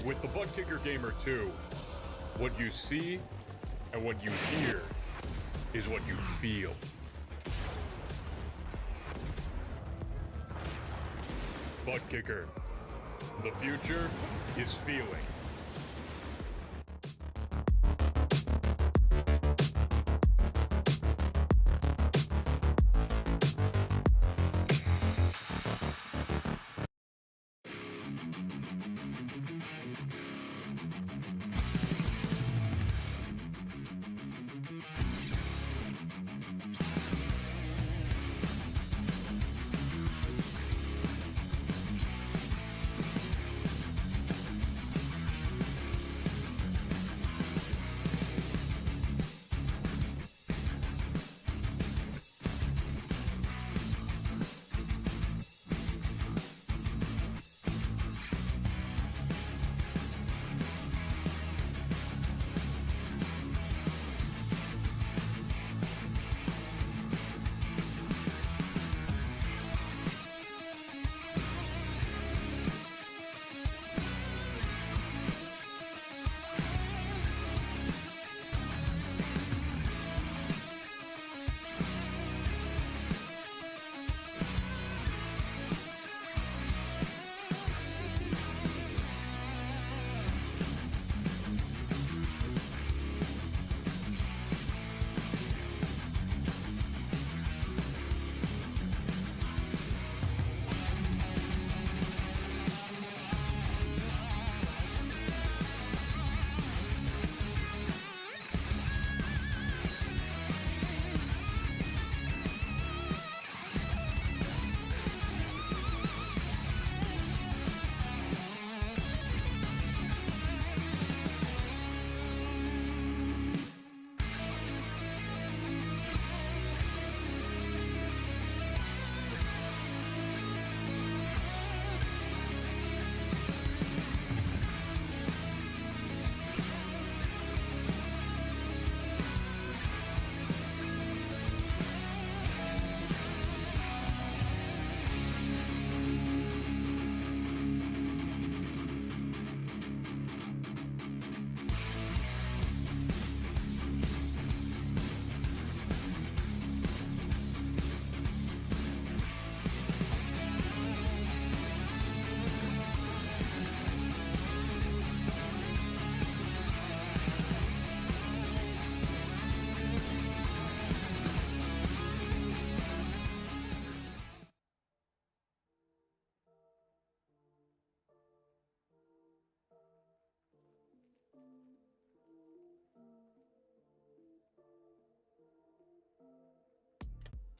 With the Butt Kicker Gamer 2, what you see and what you hear is what you feel. Butt Kicker. The future is feeling.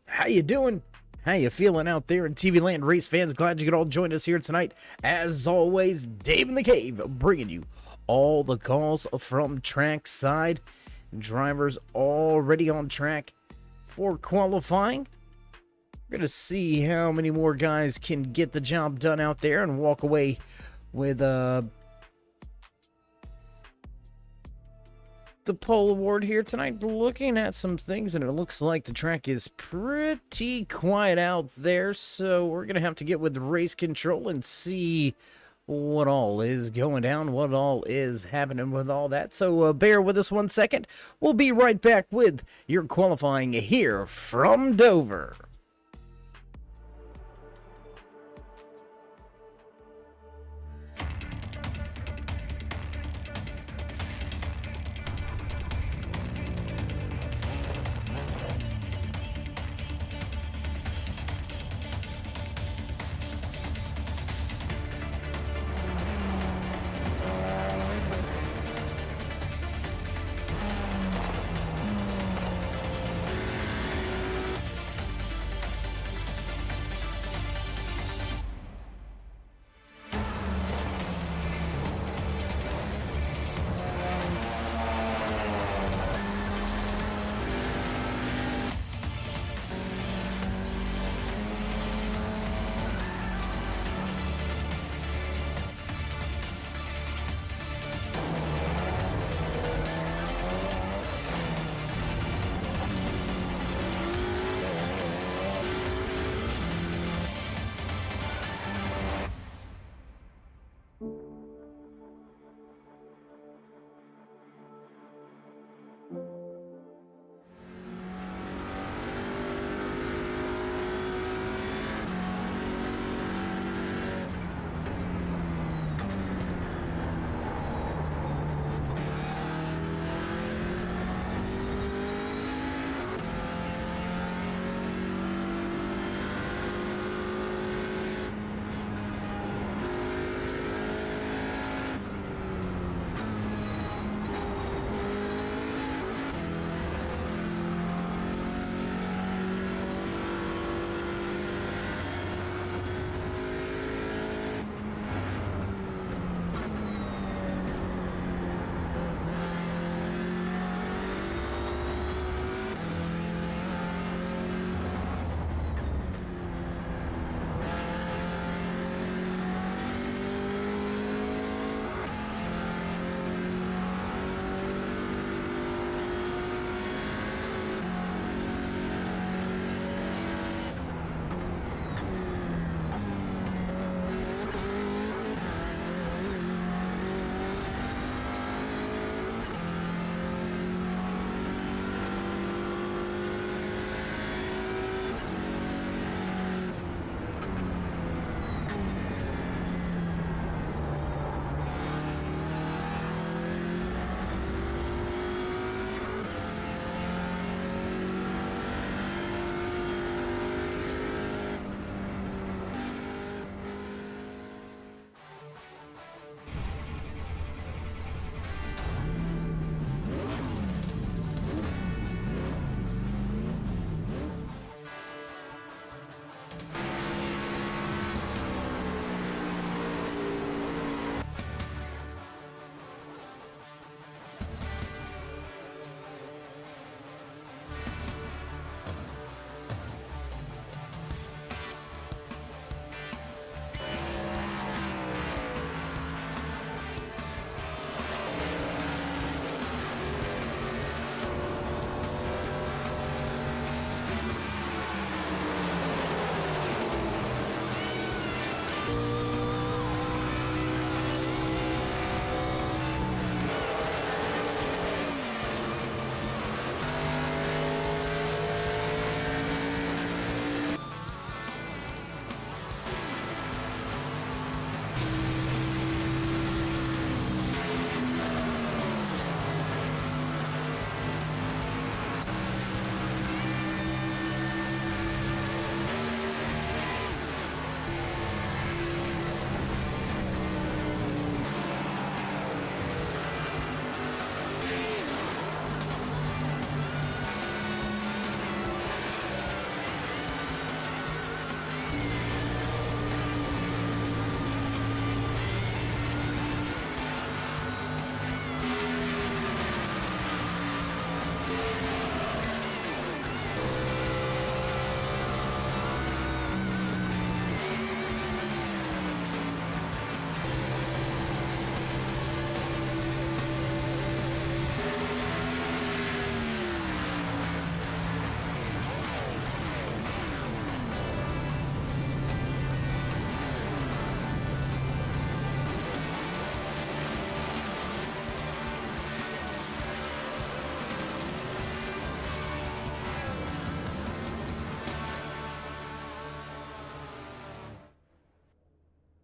How you doing? How you feeling out there in TV land, race fans? Glad you could all join us here tonight. As always, Dave in the Cave bringing you all the calls from trackside. Drivers already on track for qualifying. We're going to see how many more guys can get the job done out there and walk away with the pole award here tonight. Looking at some things, and it looks like the track is pretty quiet out there, so we're gonna have to get with race control and see what all is going down, what all is happening with all that. So bear with us 1 second. We'll be right back with your qualifying here from Dover.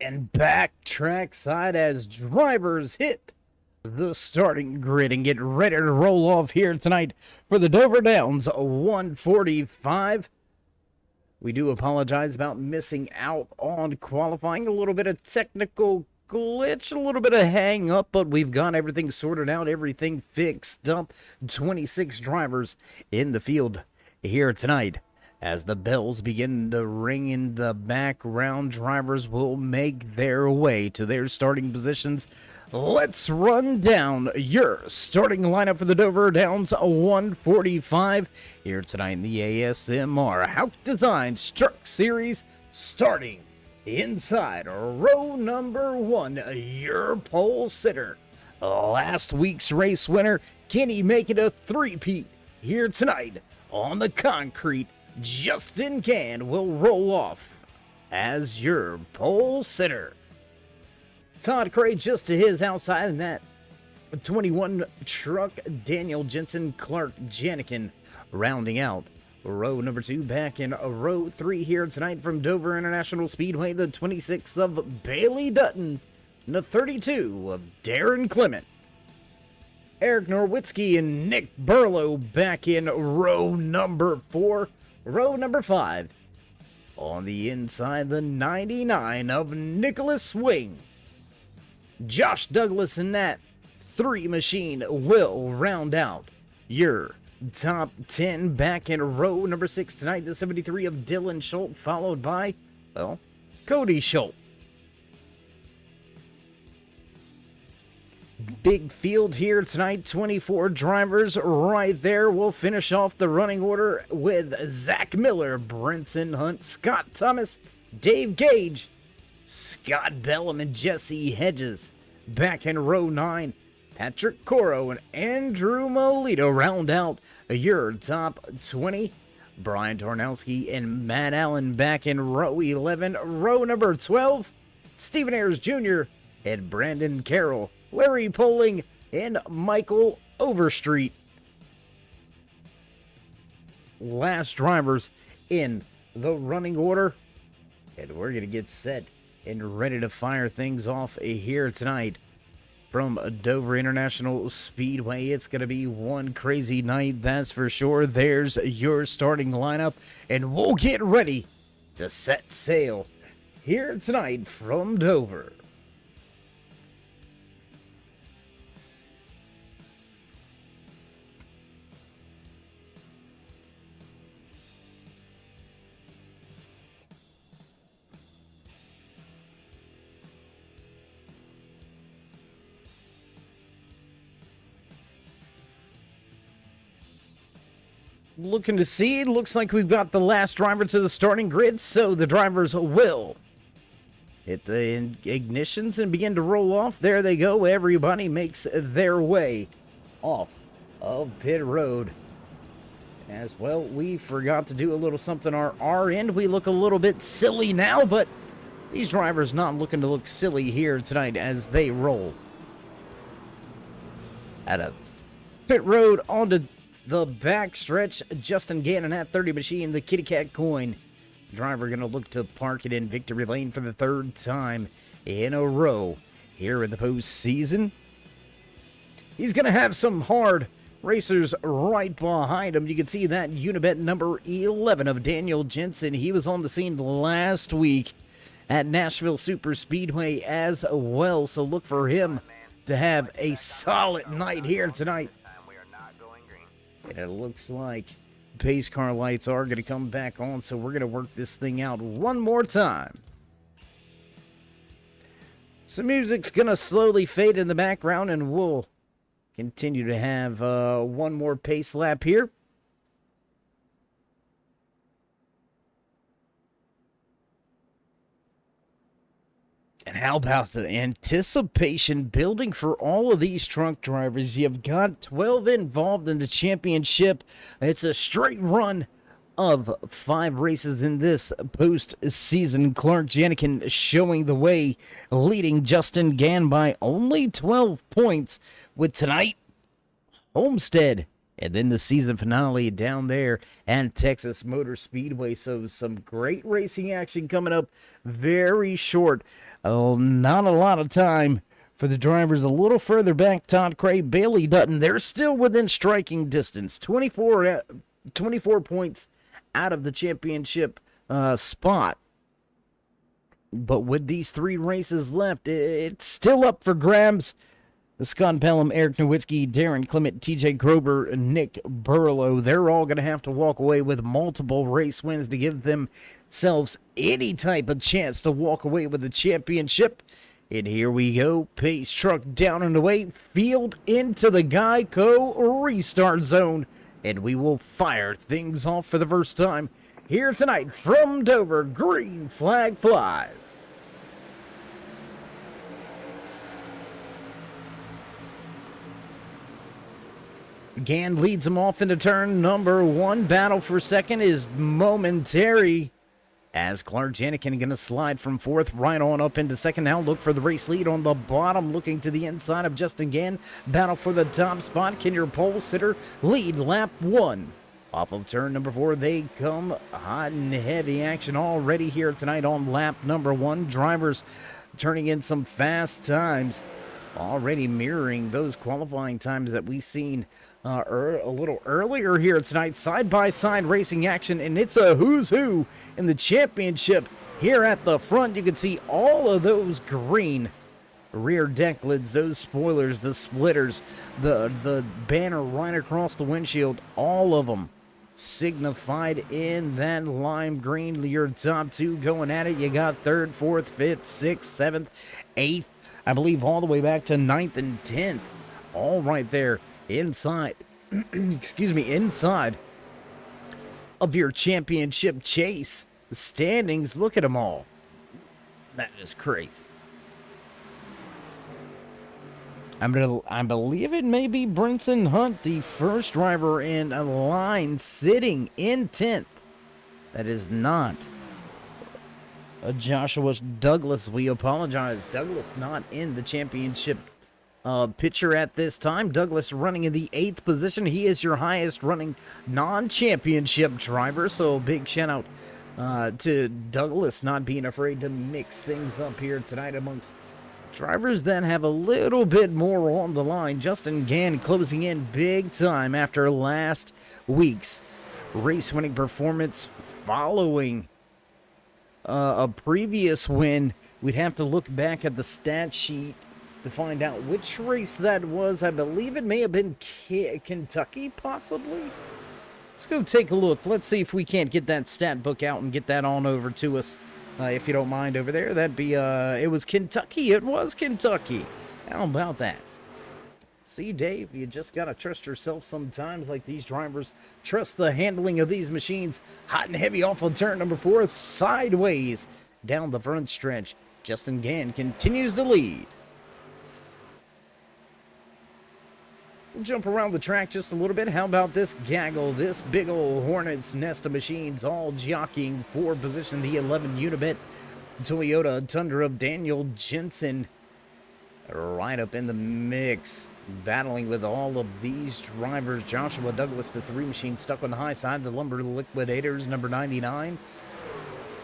And back trackside as drivers hit the starting grid and get ready to roll off here tonight for the Dover Downs 145. We do apologize about missing out on qualifying. A little bit of technical glitch, a little bit of hang up, but we've got everything sorted out, everything fixed up. 26 drivers in the field here tonight. As the bells begin to ring in the background, drivers will make their way to their starting positions. Let's run down your starting lineup for the Dover Downs 145 here tonight in the ASMR HAUCK Designs Truck Series, starting inside row number 1, your pole sitter. Last week's race winner, can he make it a three-peat here tonight on the concrete? Justin Gann will roll off as your pole sitter. Todd Cray just to his outside, and that 21 truck, Daniel Jensen, Clark Janikin rounding out row number 2. Back in row 3 here tonight from Dover International Speedway, the 26 of Bailey Dutton, and the 32 of Darren Clement. Eric Norwitzki and Nick Burlow back in row number 4. Row number 5, on the inside, the 99 of Nicholas Swing. Josh Douglas and that 3 machine will round out your top 10. Back in row number 6 tonight, the 73 of Dylan Schultz, followed by, well, Cody Schultz. Big field here tonight, 24 drivers right there. We'll finish off the running order with Zach Miller, Brinson Hunt, Scott Thomas, Dave Gage, Scott Bellum, and Jesse Hedges. Back in row 9, Patrick Coro and Andrew Molito round out your top 20. Brian Tornowski and Matt Allen back in row 11. Row number 12, Stephen Ayers Jr. and Brandon Carroll, Larry Poling, and Michael Overstreet. Last drivers in the running order. And we're going to get set and ready to fire things off here tonight from Dover International Speedway. It's going to be one crazy night, that's for sure. There's your starting lineup, and we'll get ready to set sail here tonight from Dover. Looking to see, it looks like we've got the last driver to the starting grid, so the drivers will hit the ignitions and begin to roll off. There they go. Everybody makes their way off of pit road. As well, we forgot to do a little something on our end. We look a little bit silly now, but these drivers not looking to look silly here tonight as they roll out of pit road onto the backstretch. Justin Gannon at 30 machine, the kitty cat coin. Driver going to look to park it in victory lane for the 3rd time in a row here in the postseason. He's going to have some hard racers right behind him. You can see that Unibet number 11 of Daniel Jensen. He was on the scene last week at Nashville Super Speedway as well, so look for him to have a solid night here tonight. And it looks like pace car lights are going to come back on, so we're going to work this thing out one more time. So music's going to slowly fade in the background, and we'll continue to have one more pace lap here. And how about the anticipation building for all of these truck drivers? You've got 12 involved in the championship. It's a straight run of 5 races in this postseason. Clark Janikin showing the way, leading Justin Gann by only 12 points with tonight Homestead. And then the season finale down there at Texas Motor Speedway. So some great racing action coming up very short Oh, not a lot of time for the drivers a little further back. Todd Cray, Bailey Dutton, they're still within striking distance. 24 points out of the championship spot. But with these 3 races left, it's still up for grabs. Scott Pelham, Eric Nowitzki, Darren Clement, TJ Grober, and Nick Burlow, they're all going to have to walk away with multiple race wins to give themselves any type of chance to walk away with the championship. And here we go. Pace truck down and away. Field into the Geico restart zone. And we will fire things off for the first time here tonight from Dover. Green flag flies. Gann leads him off into turn number 1. Battle for second is momentary, as Clark Janikin going to slide from 4th right on up into 2nd. Now look for the race lead on the bottom, looking to the inside of Justin Gann. Battle for the top spot. Can your pole sitter lead lap 1? Off of turn number 4, they come hot and heavy. Action already here tonight on lap number 1. Drivers turning in some fast times, already mirroring those qualifying times that we've seen a little earlier here tonight. Side-by-side racing action, and it's a who's who in the championship. Here at the front, you can see all of those green rear deck lids, those spoilers, the splitters, the banner right across the windshield, all of them signified in that lime green. Your top 2 going at it. You got 3rd, 4th, 5th, 6th, 7th, 8th, I believe all the way back to 9th and 10th. All right there inside, inside of your championship chase. The standings, look at them all. That is crazy. I believe it may be Brinson Hunt, the first driver in a line, sitting in 10th. That is not Joshua Douglas. We apologize. Douglas not in the championship picture at this time. Douglas running in the 8th position. He is your highest running non-championship driver. So big shout out to Douglas not being afraid to mix things up here tonight amongst drivers that have a little bit more on the line. Justin Gann closing in big time after last week's race-winning performance following a previous win. We'd have to look back at the stat sheet to find out which race that was. I believe it may have been Kentucky, possibly. Let's go take a look. Let's see if we can't get that stat book out and get that on over to us. If you don't mind over there, that'd be, it was Kentucky. It was Kentucky. How about that? See, Dave, you just got to trust yourself sometimes, like these drivers trust the handling of these machines. Hot and heavy off of turn number 4, sideways down the front stretch. Justin Gann continues to lead. We'll jump around the track just a little bit. How about this gaggle, this big old hornet's nest of machines, all jockeying for position. The 11 Unibet Toyota Tundra of Daniel Jensen right up in the mix, battling with all of these drivers. Joshua Douglas, the 3 machine, stuck on the high side. The Lumber Liquidators, number 99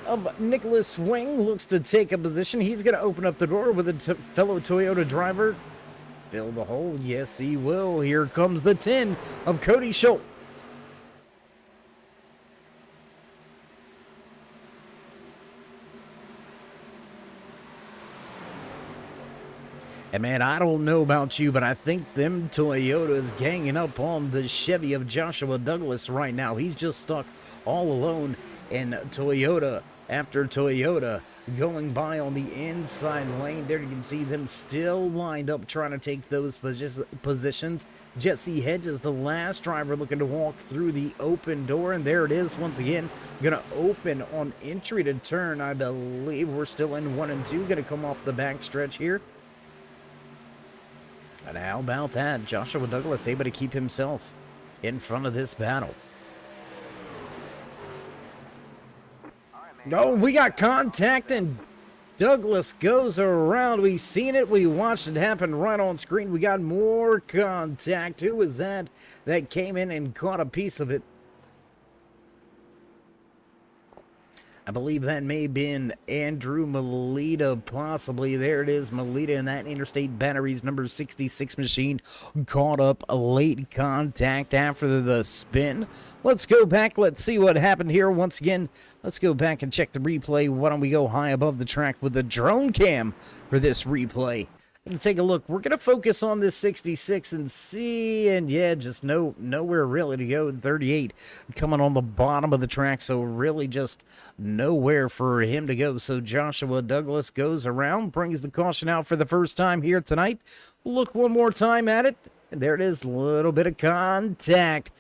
of Nicholas Swing, looks to take a position. He's going to open up the door with a fellow Toyota driver. Fill the hole. Yes, he will. Here comes the 10 of Cody Schultz. And man, I don't know about you, but I think them Toyotas ganging up on the Chevy of Joshua Douglas right now. He's just stuck all alone in Toyota after Toyota going by on the inside lane. There you can see them still lined up trying to take those positions. Jesse Hedges, the last driver looking to walk through the open door, and there it is once again. Gonna open on entry to turn. I believe we're still in 1 and 2. Gonna come off the back stretch here. And how about that? Joshua Douglas able to keep himself in front of this battle. Oh, we got contact, and Douglas goes around. We seen it. We watched it happen right on screen. We got more contact. Who was that came in and caught a piece of it? I believe that may have been Andrew Melita, possibly. There it is, Melita in that Interstate Batteries number 66 machine. Caught up a late contact after the spin. Let's go back. Let's see what happened here. Once again, let's go back and check the replay. Why don't we go high above the track with the drone cam for this replay? Gonna take a look. We're gonna focus on this 66 and see, and yeah, just nowhere really to go. 38 coming on the bottom of the track, so really just nowhere for him to go. So Joshua Douglas goes around, brings the caution out for the first time here tonight. Look one more time at it, and there it is. A little bit of contact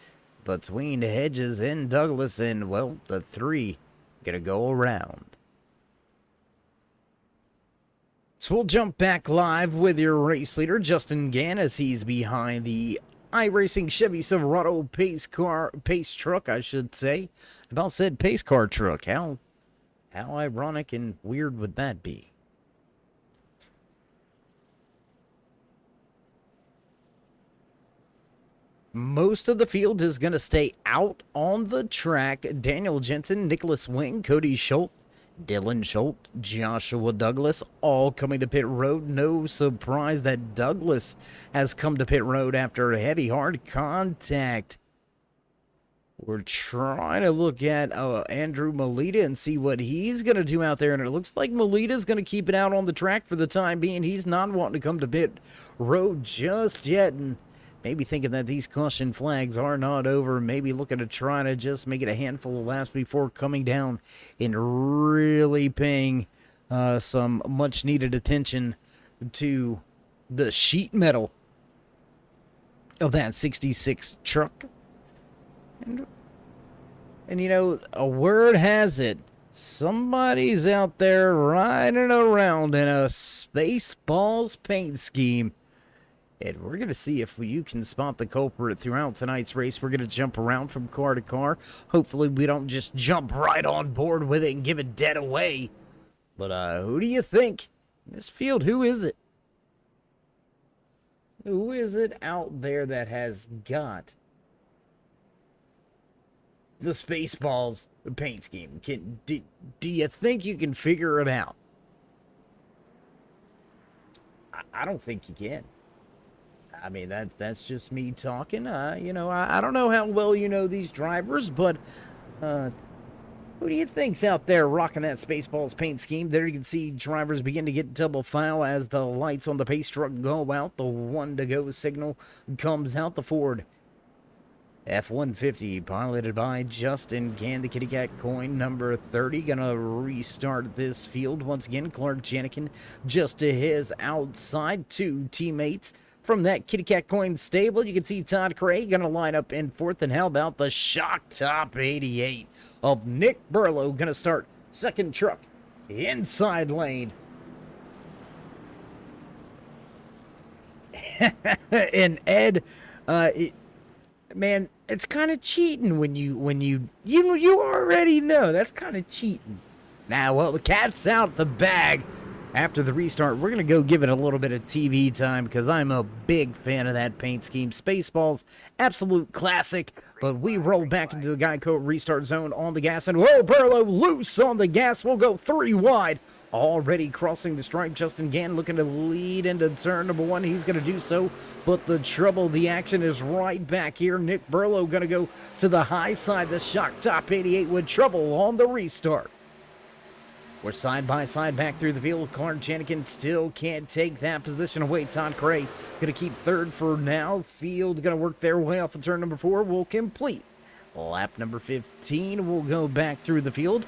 between Hedges and Douglas, and well, the 3 gonna go around. So we'll jump back live with your race leader, Justin Gann, as he's behind the iRacing Chevy Silverado pace truck, I should say. About said pace car truck. How ironic and weird would that be? Most of the field is going to stay out on the track. Daniel Jensen, Nicholas Wing, Cody Schultz, Dylan Schultz, Joshua Douglas, all coming to pit road. No surprise that Douglas has come to pit road after a heavy, hard contact. We're trying to look at Andrew Melita and see what he's going to do out there. And it looks like Melita's going to keep it out on the track for the time being. He's not wanting to come to pit road just yet. And maybe thinking that these caution flags are not over. Maybe looking to try to just make it a handful of laps before coming down and really paying some much-needed attention to the sheet metal of that 66 truck. And you know, a word has it, somebody's out there riding around in a Spaceballs paint scheme. And we're going to see if you can spot the culprit throughout tonight's race. We're going to jump around from car to car. Hopefully we don't just jump right on board with it and give it dead away. But who do you think? In this field, who is it? Who is it out there that has got the Spaceballs paint scheme? Do you think you can figure it out? I don't think you can. I mean, that's just me talking. You know, I don't know how well you know these drivers, but who do you think's out there rocking that Spaceballs paint scheme? There you can see drivers begin to get double file as the lights on the pace truck go out. The 1 to go signal comes out. The Ford F-150 piloted by Justin Gann, the Kitty Cat coin number 30. Gonna restart this field once again. Clark Janikin just to his outside. 2 teammates from that Kitty Cat coin stable. You can see Todd Craig gonna line up in 4th. And how about the shock top 88 of Nick Burlow gonna start second truck inside lane. And Ed, man, it's kind of cheating when you already know. That's kind of cheating. Now, well, the cat's out the bag. After the restart, we're going to go give it a little bit of TV time because I'm a big fan of that paint scheme. Spaceballs, absolute classic. But we roll back into the Geico restart zone on the gas. And whoa, Burlow loose on the gas. We'll go 3 wide. Already crossing the stripe. Justin Gann looking to lead into turn number 1. He's going to do so. But the trouble, the action is right back here. Nick Burlow going to go to the high side. The shock top 88 with trouble on the restart. We're side by side back through the field. Clark Janikin still can't take that position away. Todd Cray going to keep 3rd for now. Field going to work their way off of turn number 4. Will complete lap number 15. We'll go back through the field.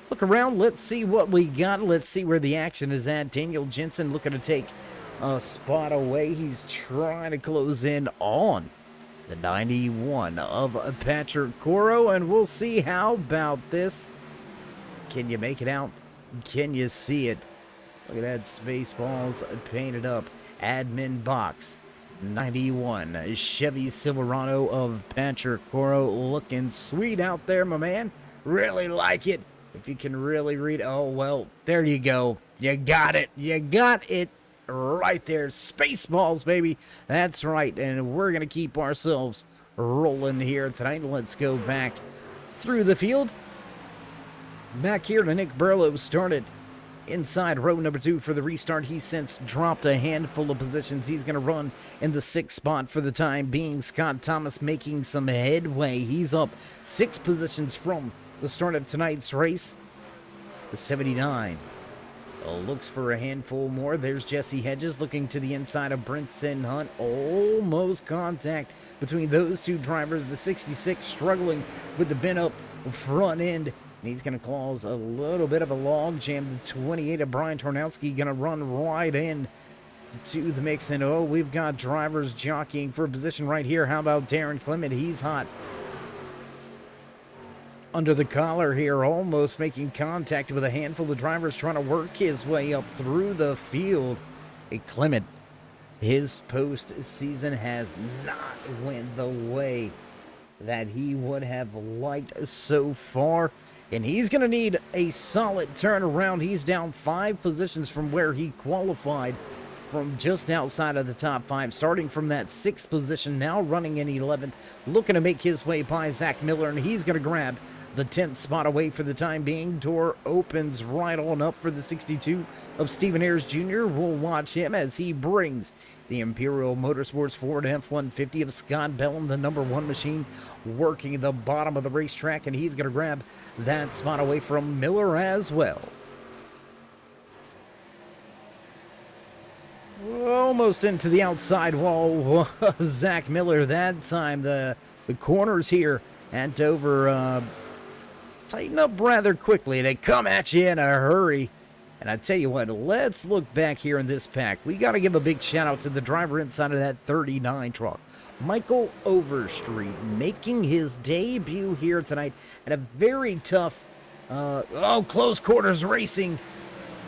Look around. Let's see what we got. Let's see where the action is at. Daniel Jensen looking to take a spot away. He's trying to close in on the 91 of Patrick Coro. And we'll see how about this. Can you make it out? Can you see it? Look at that Spaceballs painted up. Admin box 91 Chevy Silverado of Patrick Coro. Looking sweet out there, my man. Really like it. If you can really read. Oh, well, there you go. You got it. You got it right there. Spaceballs, baby. That's right. And we're going to keep ourselves rolling here tonight. Let's go back through the field. Back here to Nick Burlow, started inside row number 2 for the restart. He's since dropped a handful of positions. He's going to run in the 6th spot for the time being. Scott Thomas making some headway. He's up 6 positions from the start of tonight's race. The 79 looks for a handful more. There's Jesse Hedges looking to the inside of Brinson Hunt. Almost contact between those two drivers. The 66 struggling with the bent up front end. And he's going to cause a little bit of a log jam. The 28 of Brian Tornowski going to run right in to the mix. And oh, we've got drivers jockeying for a position right here. How about Darren Clement? He's hot under the collar here, almost making contact with a handful of drivers trying to work his way up through the field. Clement, his postseason has not went the way that he would have liked so far. And he's going to need a solid turnaround. He's down 5 positions from where he qualified, from just outside of the top 5, starting from that 6th position, now running in 11th, looking to make his way by Zach Miller, and he's going to grab the 10th spot away for the time being. Door opens right on up for the 62 of Stephen Ayers Jr. We'll watch him as he brings the Imperial Motorsports Ford F-150 of Scott Bellum, the number 1 machine, working at the bottom of the racetrack, and he's going to grab that spot away from Miller as well. Almost into the outside wall, Zach Miller that time. The corners here at Dover tighten up rather quickly. They come at you in a hurry. And I tell you what, let's look back here in this pack. We got to give a big shout out to the driver inside of that 39 truck, Michael Overstreet, making his debut here tonight at a very tough, close quarters racing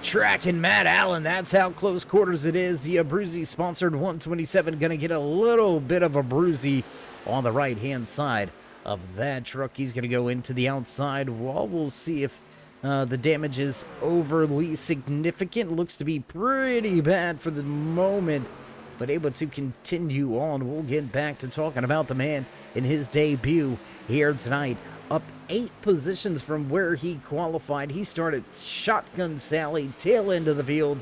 track in Matt Allen. That's how close quarters it is. The Abruzzi sponsored 127 going to get a little bit of a bruisey on the right hand side of that truck. He's going to go into the outside wall. We'll see if the damage is overly significant. Looks to be pretty bad for the moment, but able to continue on. We'll get back to talking about the man in his debut here tonight. Up 8 positions from where he qualified. He started shotgun Sally, tail end of the field.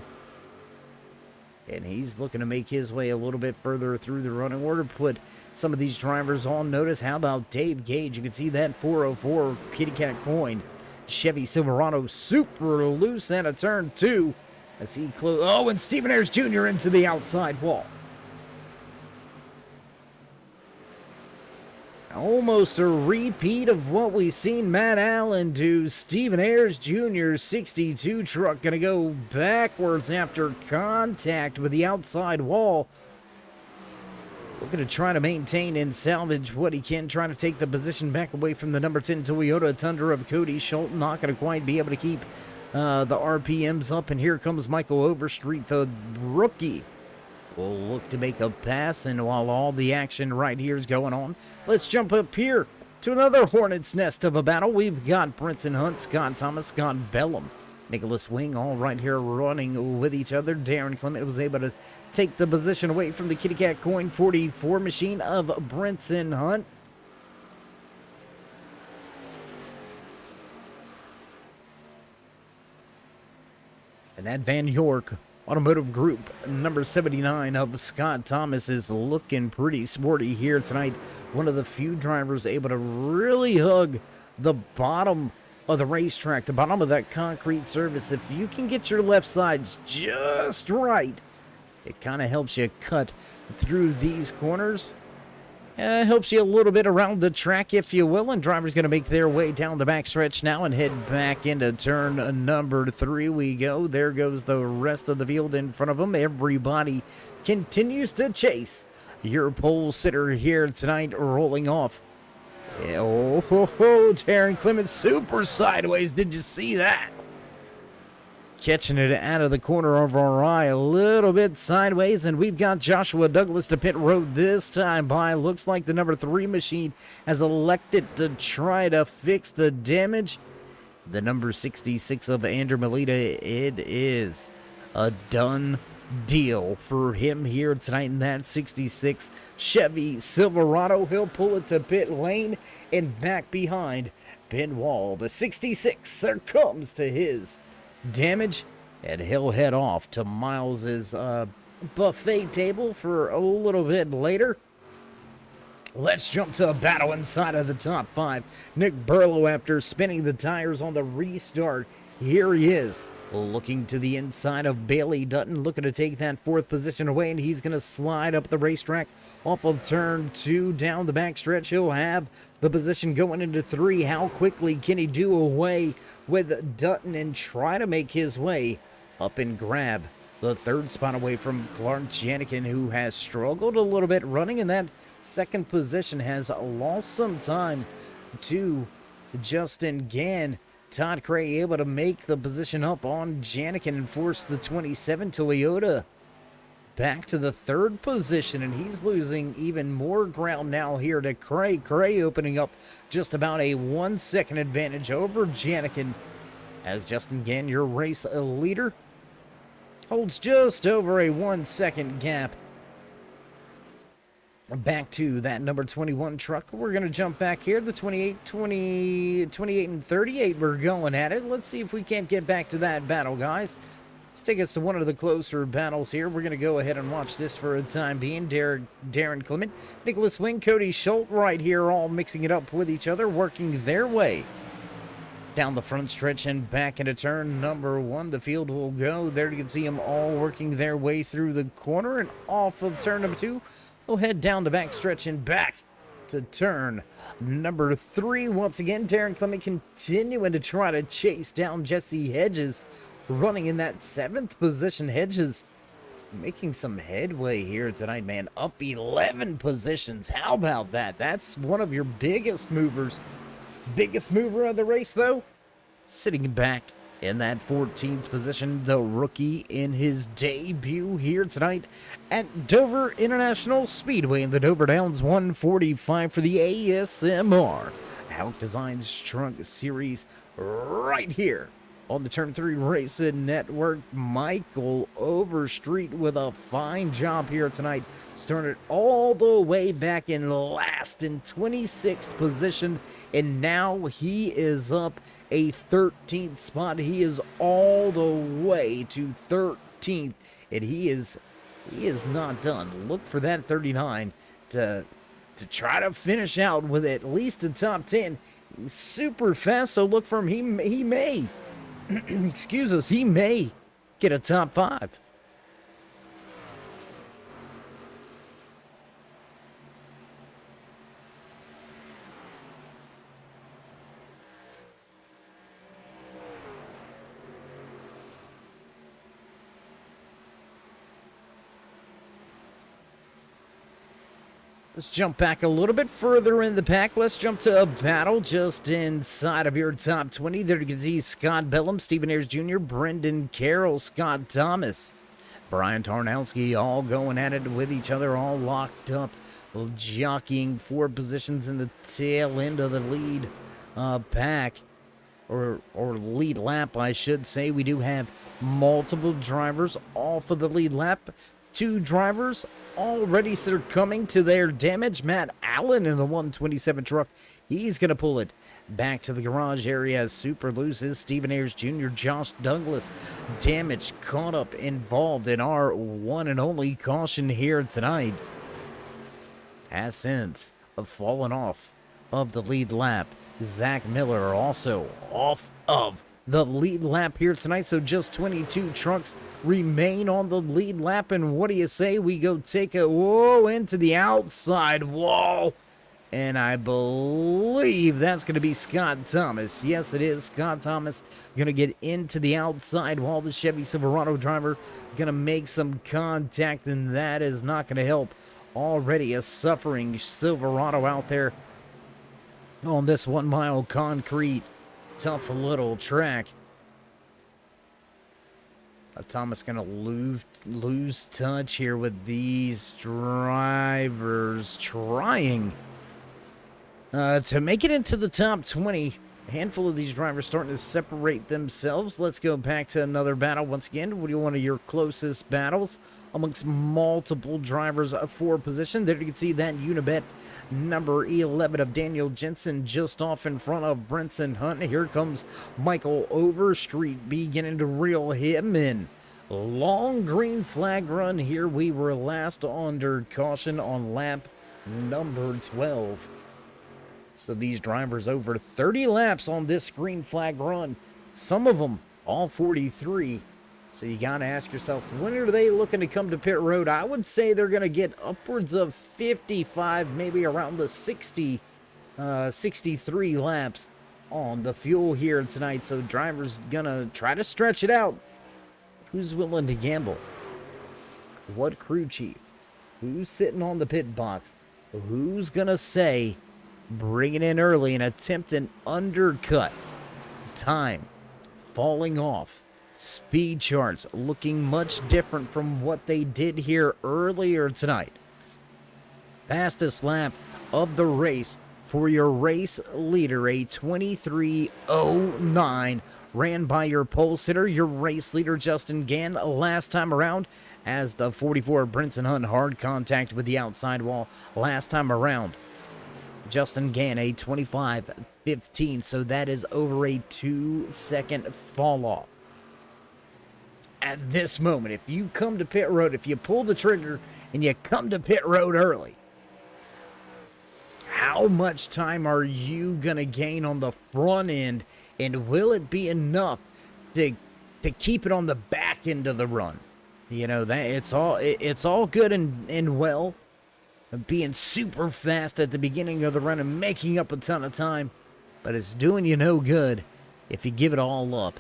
And he's looking to make his way a little bit further through the running order, put some of these drivers on notice. How about Dave Gage? You can see that 404 Kitty Cat coin Chevy Silverado super loose and a turn 2 as he close. Oh, and Stephen Ayers Jr. into the outside wall. Almost a repeat of what we seen Matt Allen do. Stephen Ayers Jr. 62 truck going to go backwards after contact with the outside wall. Looking to try to maintain and salvage what he can, trying to take the position back away from the number 10 Toyota Tundra of Cody Schulten. Not going to quite be able to keep the RPMs up. And here comes Michael Overstreet, the rookie. Will look to make a pass, and while all the action right here is going on, let's jump up here to another hornet's nest of a battle. We've got Brinson Hunt, Scott Thomas, Scott Bellum, Nicholas Wing, all right here running with each other. Darren Clement was able to take the position away from the Kitty Cat Coin 44 machine of Brinson Hunt. And that Van York Automotive Group number 79 of Scott Thomas is looking pretty sporty here tonight. One of the few drivers able to really hug the bottom of the racetrack, the bottom of that concrete surface. If you can get your left sides just right, it kind of helps you cut through these corners. Helps you a little bit around the track, if you will, and drivers going to make their way down the backstretch now and head back into turn number 3 we go. There goes the rest of the field in front of them. Everybody continues to chase your pole sitter here tonight, rolling off. Oh, Darren Clement super sideways. Did you see that? Catching it out of the corner of our eye, a little bit sideways, and we've got Joshua Douglas to pit road this time by. Looks like the number 3 machine has elected to try to fix the damage. The number 66 of Andrew Melita, it is a done deal for him here tonight in that 66 Chevy Silverado. He'll pull it to pit lane and back behind bin wall. The 66 succumbs to his damage, and he'll head off to Miles's buffet table for a little bit later. Let's jump to a battle inside of the top 5. Nick Burlow, after spinning the tires on the restart, here he is, looking to the inside of Bailey Dutton, looking to take that 4th position away, and he's going to slide up the racetrack off of turn 2 down the backstretch. He'll have the position going into 3. How quickly can he do away with Dutton and try to make his way up and grab the 3rd spot away from Clark Janikin, who has struggled a little bit running in that 2nd position, has lost some time to Justin Gann. Todd Cray able to make the position up on Janikin and force the 27 Toyota back to the 3rd position, and he's losing even more ground now here to Cray. Cray opening up just about a 1-second advantage over Janikin, as Justin Gann, your race leader, holds just over a 1-second gap back to that number 21 truck. We're going to jump back here. The 28 and 38, we're going at it. Let's see if we can't get back to that battle, guys. Let's take us to one of the closer battles here. We're going to go ahead and watch this for a time being. Darren Clement, Nicholas Wing, Cody Schultz right here, all mixing it up with each other, working their way down the front stretch and back into turn number 1. The field will go. There you can see them all working their way through the corner and off of turn number 2. They'll head down the back stretch and back to turn number 3. Once again, Darren Clement continuing to try to chase down Jesse Hedges, running in that 7th position. Hedges making some headway here tonight, man. Up 11 positions. How about that? That's one of your biggest movers. Biggest mover of the race, though, sitting back in that 14th position, the rookie in his debut here tonight at Dover International Speedway in the Dover Downs 145 for the ASMR HAUCK Designs Trunk Series right here on the Turn 3 Racing Network. Michael Overstreet with a fine job here tonight. Started all the way back in last in 26th position, and now he is up a 13th spot. He is all the way to 13th, and he is not done. Look for that 39 to try to finish out with at least a top 10. He's super fast, so look for him. He may excuse us, he may get a top 5. Let's jump back a little bit further in the pack. Let's jump to a battle just inside of your top 20. There you can see Scott Bellum, Stephen Ayers Jr., Brendan Carroll, Scott Thomas, Brian Tarnowski, all going at it with each other, all locked up, jockeying for positions in the tail end of the lead pack, or lead lap, I should say. We do have multiple drivers off of the lead lap. 2 drivers already succumbing to their damage. Matt Allen in the 127 truck, he's going to pull it back to the garage area as super loose is Stephen Ayers Jr. Josh Douglas, damage caught up, involved in our one and only caution here tonight, has since fallen off of the lead lap. Zach Miller also off of the lead lap here tonight, so just 22 trucks remain on the lead lap. And what do you say we go take a into the outside wall, and I believe that's going to be Scott Thomas. Yes, it is Scott Thomas going to get into the outside wall. The Chevy Silverado driver going to make some contact, and that is not going to help already a suffering Silverado out there on this 1 mile concrete tough little track. Thomas gonna lose touch here with these drivers trying to make it into the top 20 A handful of these drivers starting to separate themselves. Let's go back to another battle once again. One of your closest battles amongst multiple drivers for position. There you can see that Unibet number 11 of Daniel Jensen just off in front of Brinson Hunt. Here comes Michael Overstreet beginning to reel him in. Long green flag run here. We were last under caution on lap number 12. So these drivers over 30 laps on this green flag run. Some of them all 43. So you got to ask yourself, when are they looking to come to pit road? I would say they're going to get upwards of 55, maybe around the 63 laps on the fuel here tonight. So drivers going to try to stretch it out. Who's willing to gamble? What crew chief? Who's sitting on the pit box? Who's going to say, bring it in early and attempt an undercut? Time falling off. Speed charts looking much different from what they did here earlier tonight. Fastest lap of the race for your race leader, a 23:09, ran by your pole sitter, your race leader Justin Gann last time around, as the 44 Brinson Hunt hard contact with the outside wall last time around. Justin Gann, a 25:15, so that is over a 2-second fall off. At this moment, if you come to pit road, if you pull the trigger and you come to pit road early, how much time are you going to gain on the front end, and will it be enough to keep it on the back end of the run? You know, that it's all good and well being super fast at the beginning of the run and making up a ton of time, but it's doing you no good if you give it all up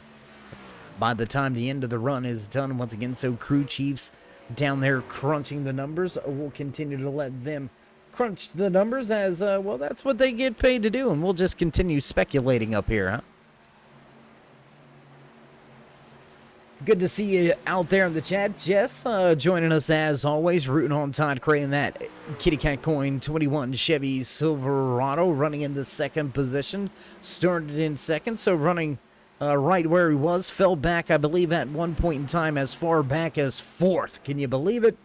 by the time the end of the run is done. Once again, so crew chiefs down there crunching the numbers. We'll continue to let them crunch the numbers as, well, that's what they get paid to do, and we'll just continue speculating up here, huh? Good to see you out there in the chat. Jess joining us as always, rooting on Todd Cray in that Kitty Cat Coin 21 Chevy Silverado, running in the second position. Started in second, so running right where he was. Fell back, I believe, at one point in time as far back as fourth. Can you believe it?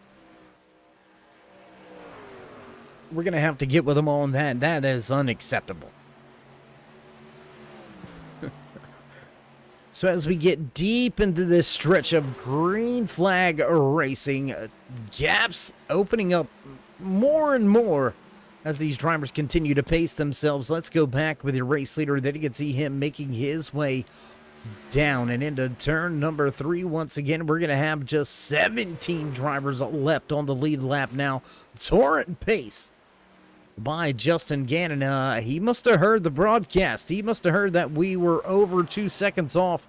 We're going to have to get with him on that. That is unacceptable. So as we get deep into this stretch of green flag racing, gaps opening up more and more as these drivers continue to pace themselves. Let's go back with your race leader. Then you can see him making his way down and into turn number 3. Once again, we're going to have just 17 drivers left on the lead lap now. Torrent pace by Justin Gannon. He must have heard the broadcast. He must have heard that we were over 2 seconds off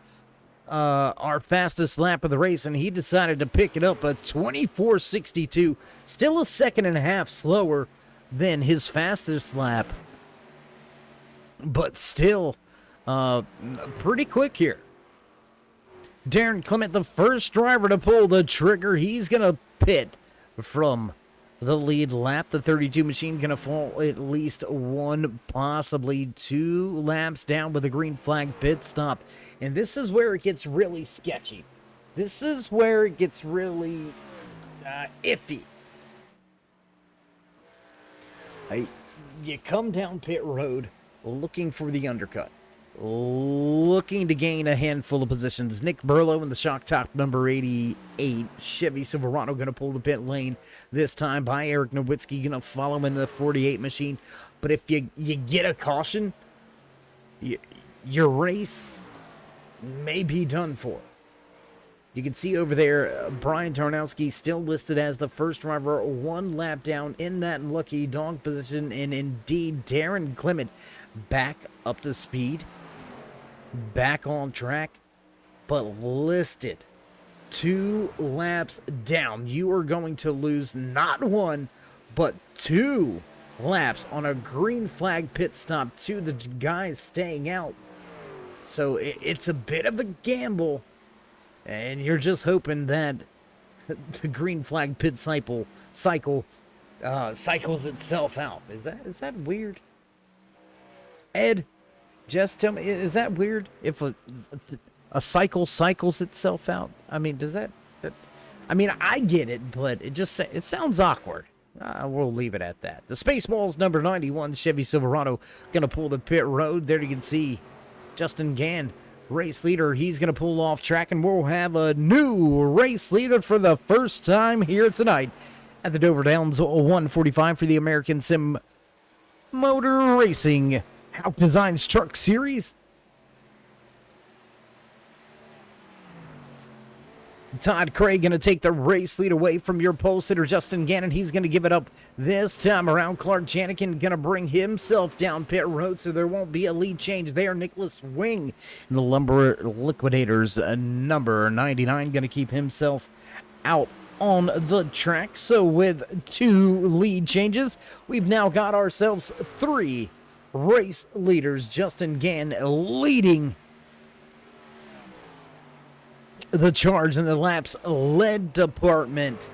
our fastest lap of the race, and he decided to pick it up at 24:62. Still a second and a half slower than his fastest lap, but still pretty quick here. Darren Clement, the first driver to pull the trigger. He's going to pit from the lead lap. The 32 machine going to fall at least 1, possibly 2 laps down with a green flag pit stop. And this is where it gets really sketchy. This is where it gets really iffy. You come down pit road looking for the undercut, looking to gain a handful of positions. Nick Burlow in the shock top number 88 Chevy Silverado going to pull the pit lane this time by Eric Nowitzki, going to follow in the 48 machine. But if you get a caution, your race may be done for. You can see over there, Brian Tarnowski still listed as the first driver, 1 lap down in that lucky dog position. And indeed, Darren Clement back up to speed, back on track, but listed 2 laps down. You are going to lose not 1, but 2 laps on a green flag pit stop to the guys staying out. So it's a bit of a gamble, and you're just hoping that the green flag pit cycles itself out. Is that weird? Ed, Just tell me, is that weird if a cycle cycles itself out? I mean, does that I mean, I get it, but it sounds awkward. We'll leave it at that. The Spaceballs number 91 Chevy Silverado gonna pull the pit road. There you can see Justin Gann, race leader. He's gonna pull off track, and we'll have a new race leader for the first time here tonight at the Dover Downs 145 for the American Sim Motor Racing HAUCK Designs Truck Series. Todd Craig going to take the race lead away from your pole sitter, Justin Gannon. He's going to give it up this time around. Clark Janikin going to bring himself down pit road, so there won't be a lead change there. Nicholas Wing, the Lumber Liquidators, number 99, going to keep himself out on the track. So with 2 lead changes, we've now got ourselves 3 race leaders. Justin Gann leading the charge in the laps led department.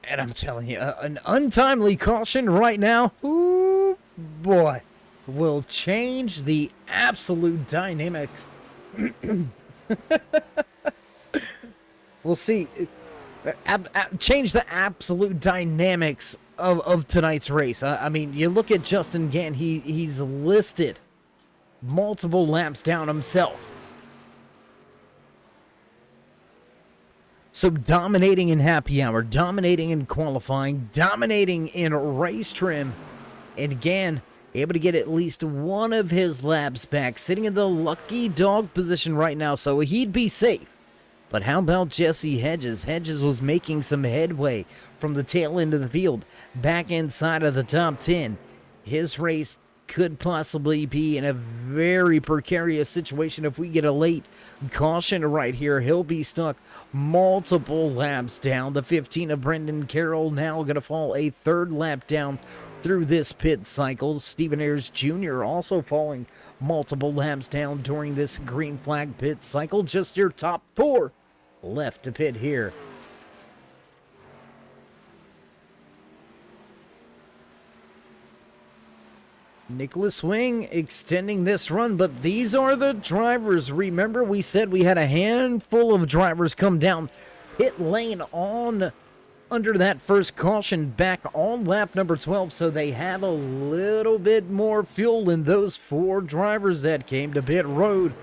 And I'm telling you, an untimely caution right now, ooh boy, will change the absolute dynamics. We'll see. Change the absolute dynamics of tonight's race. I mean, you look at Justin Gann, he's listed multiple laps down himself. So dominating in happy hour, dominating in qualifying, dominating in race trim, and again, able to get at least one of his laps back, sitting in the lucky dog position right now, so he'd be safe. But how about Jesse Hedges? Hedges was making some headway from the tail end of the field, back inside of the top 10. His race could possibly be in a very precarious situation if we get a late caution right here. He'll be stuck multiple laps down. The 15 of Brendan Carroll now going to fall a 3rd lap down through this pit cycle. Stephen Ayers Jr. also falling multiple laps down during this green flag pit cycle. Just your top 4 left to pit here. Nicholas Wing extending this run, but these are the drivers. Remember, we said we had a handful of drivers come down pit lane on under that first caution back on lap number 12, so they have a little bit more fuel in those 4 drivers that came to pit road.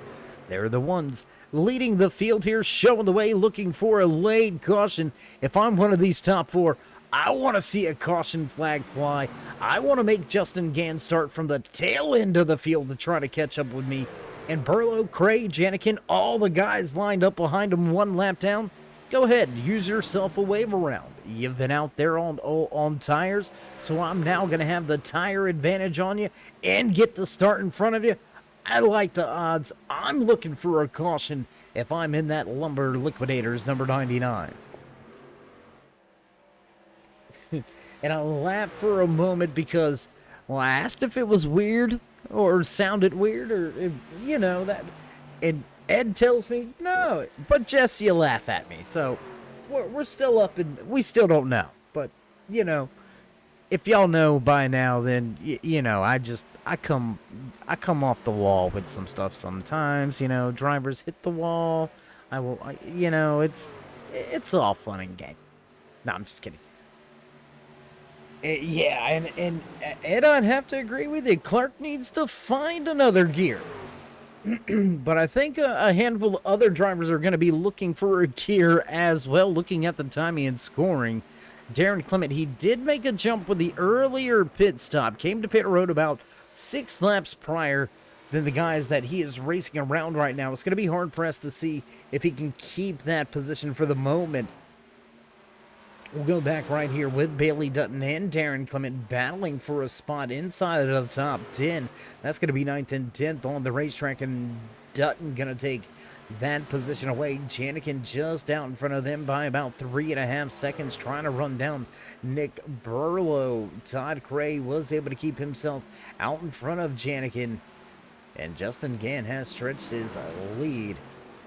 They're the ones leading the field here, showing the way, looking for a late caution. If I'm one of these top 4, I want to see a caution flag fly. I want to make Justin Gann start from the tail end of the field to try to catch up with me. And Burlow, Craig, Janikin, all the guys lined up behind him 1 lap down. Go ahead, use yourself a wave around. You've been out there on tires, so I'm now going to have the tire advantage on you and get the start in front of you. I like the odds. I'm looking for a caution if I'm in that Lumber Liquidators number 99. And I laughed for a moment because, well, I asked if it was weird or sounded weird or, you know, that. And Ed tells me, no, but Jess, you laugh at me. So we're still up and we still don't know. But, you know, if y'all know by now, then, you know, I come off the wall with some stuff sometimes. You know, drivers hit the wall. You know, it's all fun and game. No, I'm just kidding. Yeah, and Ed, I'd have to agree with you. Clark needs to find another gear. But I think a handful of other drivers are going to be looking for a gear as well, looking at the timing and scoring. Darren Clement, he did make a jump with the earlier pit stop, came to pit road about 6 laps prior than the guys that he is racing around right now. It's going to be hard-pressed to see if he can keep that position for the moment. We'll go back right here with Bailey Dutton and Darren Clement battling for a spot inside of the top 10. That's going to be 9th and 10th on the racetrack, and Dutton going to take that position away. Janikin just out in front of them by about 3.5 seconds, trying to run down Nick Burlow. Todd Cray was able to keep himself out in front of Janikin, and Justin Gann has stretched his lead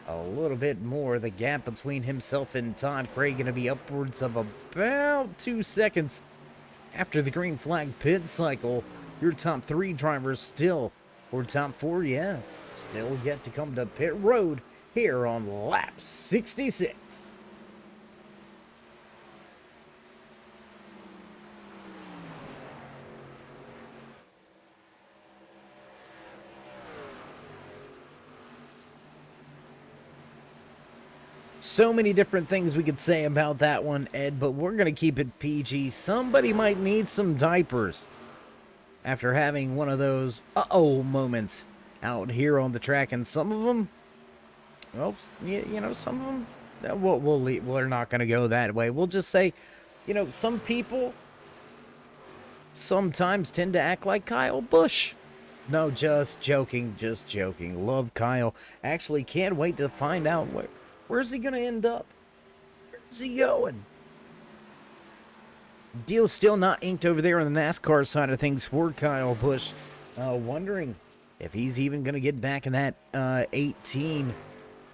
a little bit more. The gap between himself and Todd Craig going to be upwards of about 2 seconds after the green flag pit cycle. Your top 3 drivers still or top 4, yeah, still yet to come to pit road here on lap 66. So many different things we could say about that one, Ed, but we're going to keep it PG. Somebody might need some diapers after having one of those uh-oh moments out here on the track. And some of them, well, you know, some of them, we're not going to go that way. We'll just say, you know, some people sometimes tend to act like Kyle Busch. No, just joking, just joking. Love Kyle. Actually, can't wait to find out where's he going to end up? Where's he going? Deal's still not inked over there on the NASCAR side of things for Kyle Busch. Wondering if he's even going to get back in that 18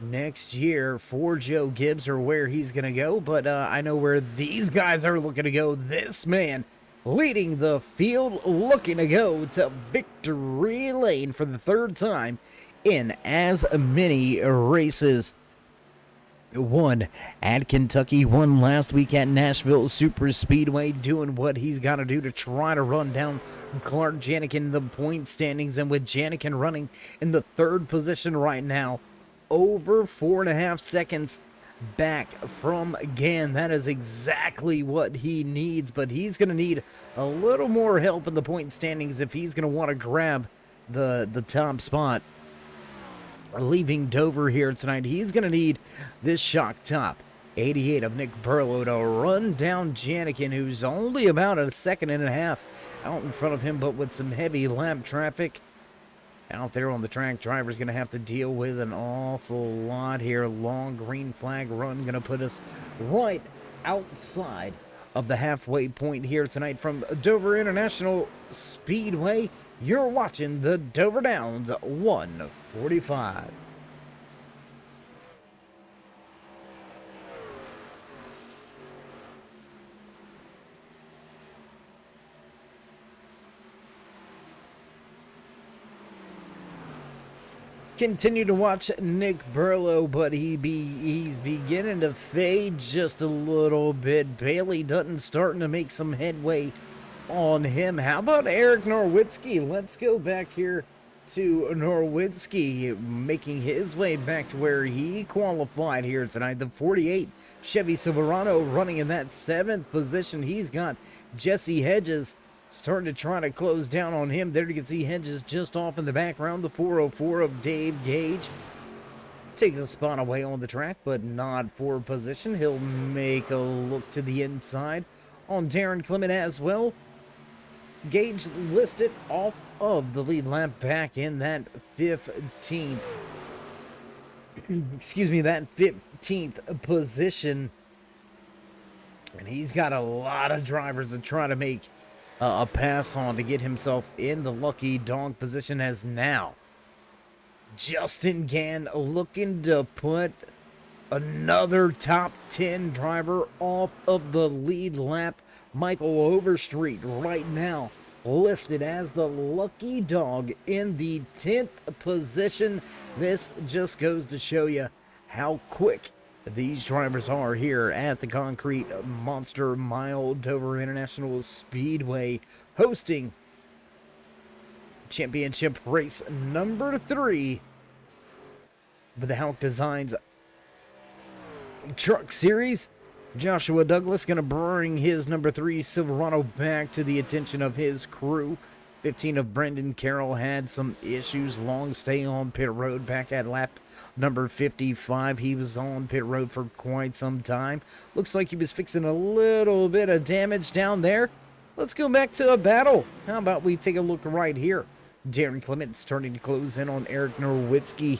next year for Joe Gibbs or where he's going to go. But I know where these guys are looking to go. This man leading the field, looking to go to victory lane for the third time in as many races. Won at Kentucky, won last week at Nashville Super Speedway, doing what he's got to do to try to run down Clark Janikin in the point standings. And with Janikin running in the third position right now, over 4.5 seconds back from Gann. That is exactly what he needs, but he's going to need a little more help in the point standings if he's going to want to grab the top spot. Leaving Dover here tonight, he's going to need this shock top 88 of Nick Burlow to run down Janikin, who's only about a second and a half out in front of him, but with some heavy lap traffic out there on the track, driver's going to have to deal with an awful lot here. Long green flag run going to put us right outside of the halfway point here tonight from Dover International Speedway. You're watching the Dover Downs 145. Continue to watch Nick Burlow, but he's beginning to fade just a little bit. Bailey Dutton starting to make some headway on him. How about Eric Norwitzki? Let's go back here to Norwitzki, making his way back to where he qualified here tonight. The 48 Chevy Silverado running in that 7th position. He's got Jesse Hedges starting to try to close down on him. There you can see Hedges just off in the background. The 404 of Dave Gage takes a spot away on the track, but not for position. He'll make a look to the inside on Darren Clement as well. Gage listed off of the lead lap back in that 15th. Excuse me, that 15th position. And he's got a lot of drivers to try to make a pass on to get himself in the lucky dog position, as now Justin Gann looking to put another top 10 driver off of the lead lap. Michael Overstreet right now listed as the lucky dog in the 10th position. This just goes to show you how quick these drivers are here at the Concrete Monster Mile. Dover International Speedway hosting championship race number 3 for the HAUCK Designs Truck Series. Joshua Douglas going to bring his number 3 Silverado back to the attention of his crew. 15 of Brendan Carroll had some issues. Long stay on pit road back at lap number 55. He was on pit road for quite some time. Looks like he was fixing a little bit of damage down there. Let's go back to a battle. How about we take a look right here? Darren Clement starting to close in on Eric Norwitzki.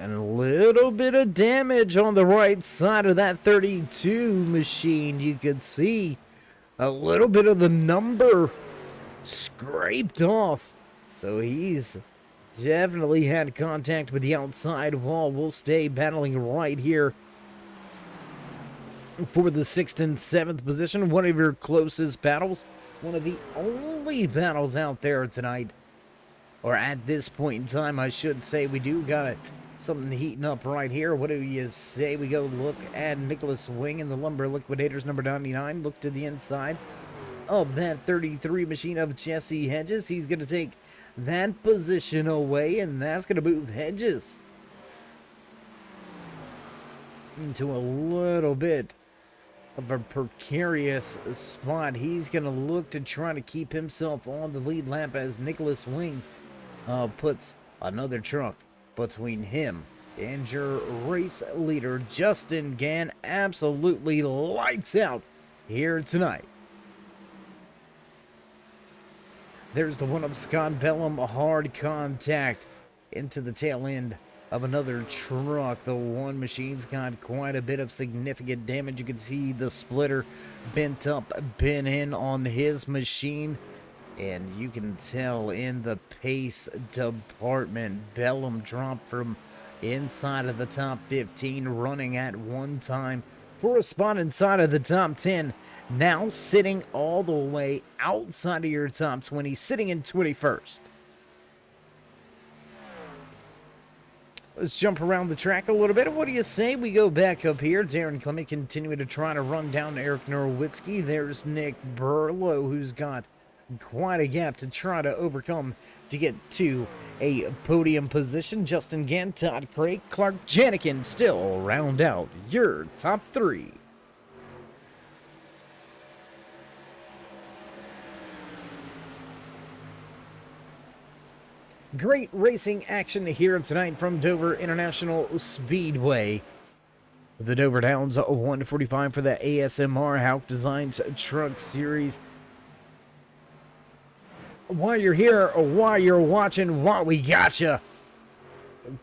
And a little bit of damage on the right side of that 32 machine. You could see a little bit of the number scraped off. So he's definitely had contact with the outside wall. We'll stay battling right here for the 6th and 7th position. One of your closest battles. One of the only battles out there tonight. Or at this point in time, I should say. We do got it. Something heating up right here. What do you say we go look at Nicholas Wing and the Lumber Liquidators number 99. Look to the inside of that 33 machine of Jesse Hedges. He's going to take that position away, and that's going to move Hedges into a little bit of a precarious spot. He's going to look to try to keep himself on the lead lap as Nicholas Wing puts another truck between him and your race leader, Justin Gann. Absolutely lights out here tonight. There's the one of Scott Bellum, a hard contact into the tail end of another truck. The one machine's got quite a bit of significant damage. You can see the splitter bent up, bent in on his machine. And you can tell in the pace department, Bellum dropped from inside of the top 15, running at one time for a spot inside of the top 10. Now sitting all the way outside of your top 20, sitting in 21st. Let's jump around the track a little bit. What do you say we go back up here? Darren Clement continuing to try to run down Eric Norwitzki. There's Nick Burlow, who's got quite a gap to try to overcome to get to a podium position. Justin Gann, Todd Craig, Clark Janikin still round out your top 3. Great racing action here tonight from Dover International Speedway. The Dover Downs 145 for the ASMR HAUCK Designs Truck Series. While you're here, or while you're watching, while we got you,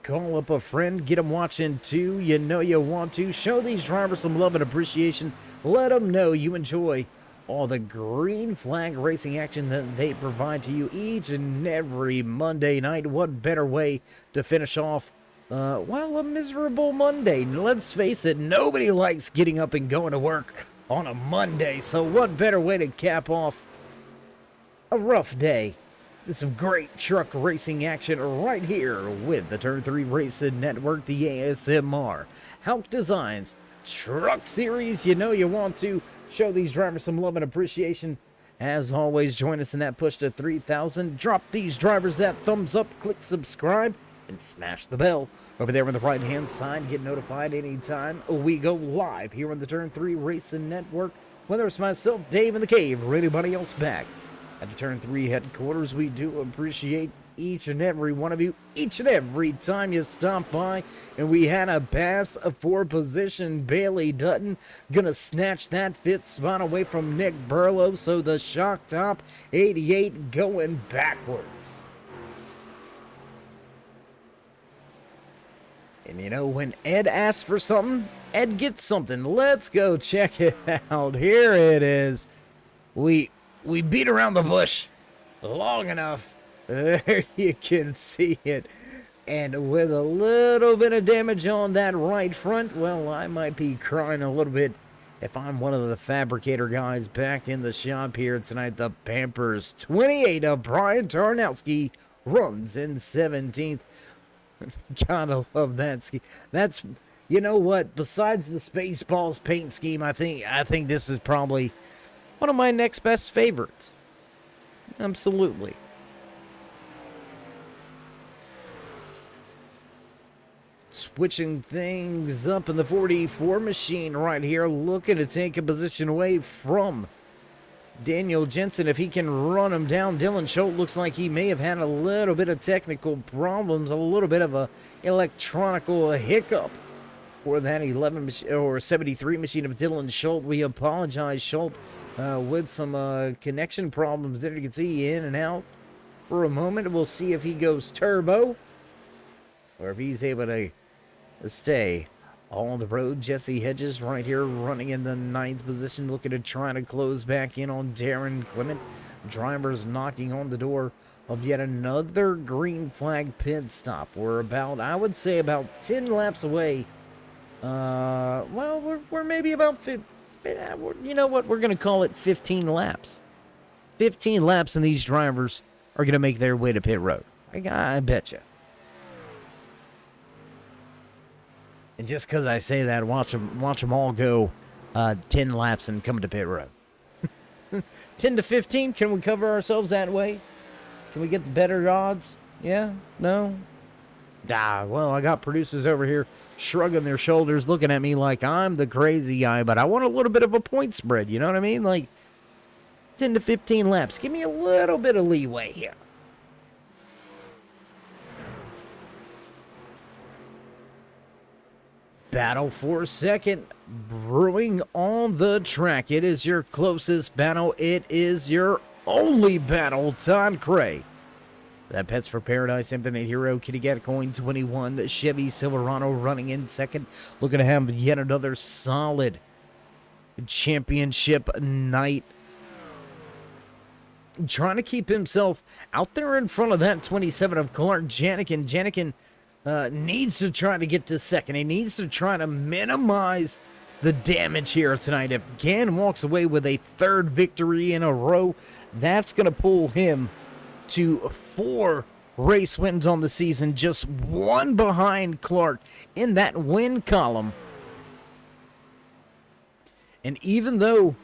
call up a friend, get them watching too. You know you want to. Show these drivers some love and appreciation. Let them know you enjoy all the green flag racing action that they provide to you each and every Monday night. What better way to finish off, well, a miserable Monday? Let's face it, nobody likes getting up and going to work on a Monday. So what better way to cap off a rough day? There's some great truck racing action right here with the Turn 3 Racing Network, the ASMR HAUCK Designs Truck Series. You know you want to. Show these drivers some love and appreciation. As always, join us in that push to 3,000. Drop these drivers that thumbs up, click subscribe, and smash the bell over there on the right-hand side. Get notified anytime we go live here on the Turn 3 Racing Network. Whether it's myself, Dave in the Cave, or anybody else back at the Turn 3 headquarters, we do appreciate each and every one of you, each and every time you stop by. And we had a pass for position. Bailey Dutton gonna snatch that 5th spot away from Nick Burlow, so the Shock Top 88 going backwards. And you know, when Ed asks for something, Ed gets something. Let's go check it out. Here it is. We beat around the bush long enough. There you can see it. And with a little bit of damage on that right front, well, I might be crying a little bit if I'm one of the fabricator guys back in the shop here tonight. The Pampers 28 of Brian Tarnowski runs in 17th. Gotta love that ski. That's, you know what, besides the Spaceballs paint scheme, I think this is probably one of my next best favorites. Absolutely. Switching things up in the 44 machine right here, looking to take a position away from Daniel Jensen. If he can run him down, Dylan Schultz looks like he may have had a little bit of technical problems, a little bit of a electronical hiccup for that 73 machine of Dylan Schultz. We apologize, Schultz, with some connection problems there. You can see in and out for a moment. We'll see if he goes turbo or if he's able to stay on the road. Jesse Hedges right here running in the 9th position, looking to try to close back in on Darren Clement. Drivers knocking on the door of yet another green flag pit stop. We're about, I would say, about 10 laps away. Well, we're maybe about, you know what, we're going to call it 15 laps. 15 laps, and these drivers are going to make their way to pit road. I bet you. And just because I say that, watch them all go 10 laps and come to pit road. 10 to 15, can we cover ourselves that way? Can we get the better odds? Yeah? No? Well, I got producers over here shrugging their shoulders, looking at me like I'm the crazy guy, but I want a little bit of a point spread, you know what I mean? Like, 10 to 15 laps. Give me a little bit of leeway here. Battle for second brewing on the track. It is your closest battle. It is your only battle. Todd Cray. That Pets for Paradise, Infinite Hero, Kitty Cat Coin 21, Chevy Silverado running in second. Looking to have yet another solid championship night. Trying to keep himself out there in front of that 27 of Clark Janikin. Janikin needs to try to get to second. He needs to try to minimize the damage here tonight. If Gann walks away with a third victory in a row, that's going to pull him to 4 race wins on the season, just 1 behind Clark in that win column. And even though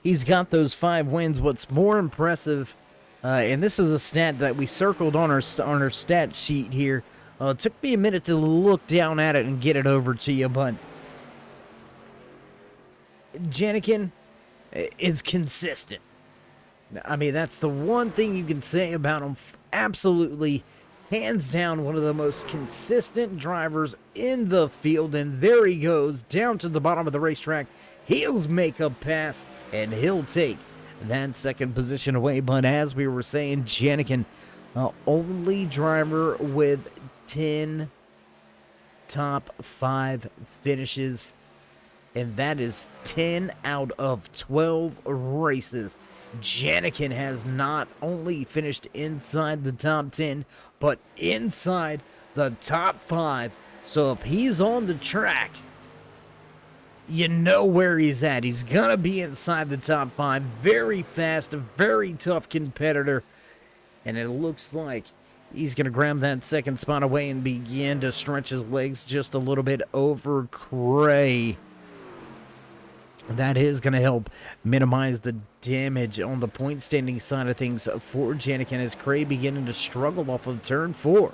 he's got those 5 wins, what's more impressive, and this is a stat that we circled on our stat sheet here. It took me a minute to look down at it and get it over to you, but Janikin is consistent. I mean, that's the one thing you can say about him. Absolutely, hands down, one of the most consistent drivers in the field. And there he goes, down to the bottom of the racetrack. He'll make a pass, and he'll take that second position away. But as we were saying, Janikin, only driver with 10 top 5 finishes. And that is 10 out of 12 races. Janikin has not only finished inside the top 10, but inside the top 5. So if he's on the track, you know where he's at. He's going to be inside the top 5. Very fast, a very tough competitor. And it looks like he's going to grab that second spot away and begin to stretch his legs just a little bit over Cray. That is going to help minimize the damage on the point standing side of things for Janikin as Cray beginning to struggle off of turn 4.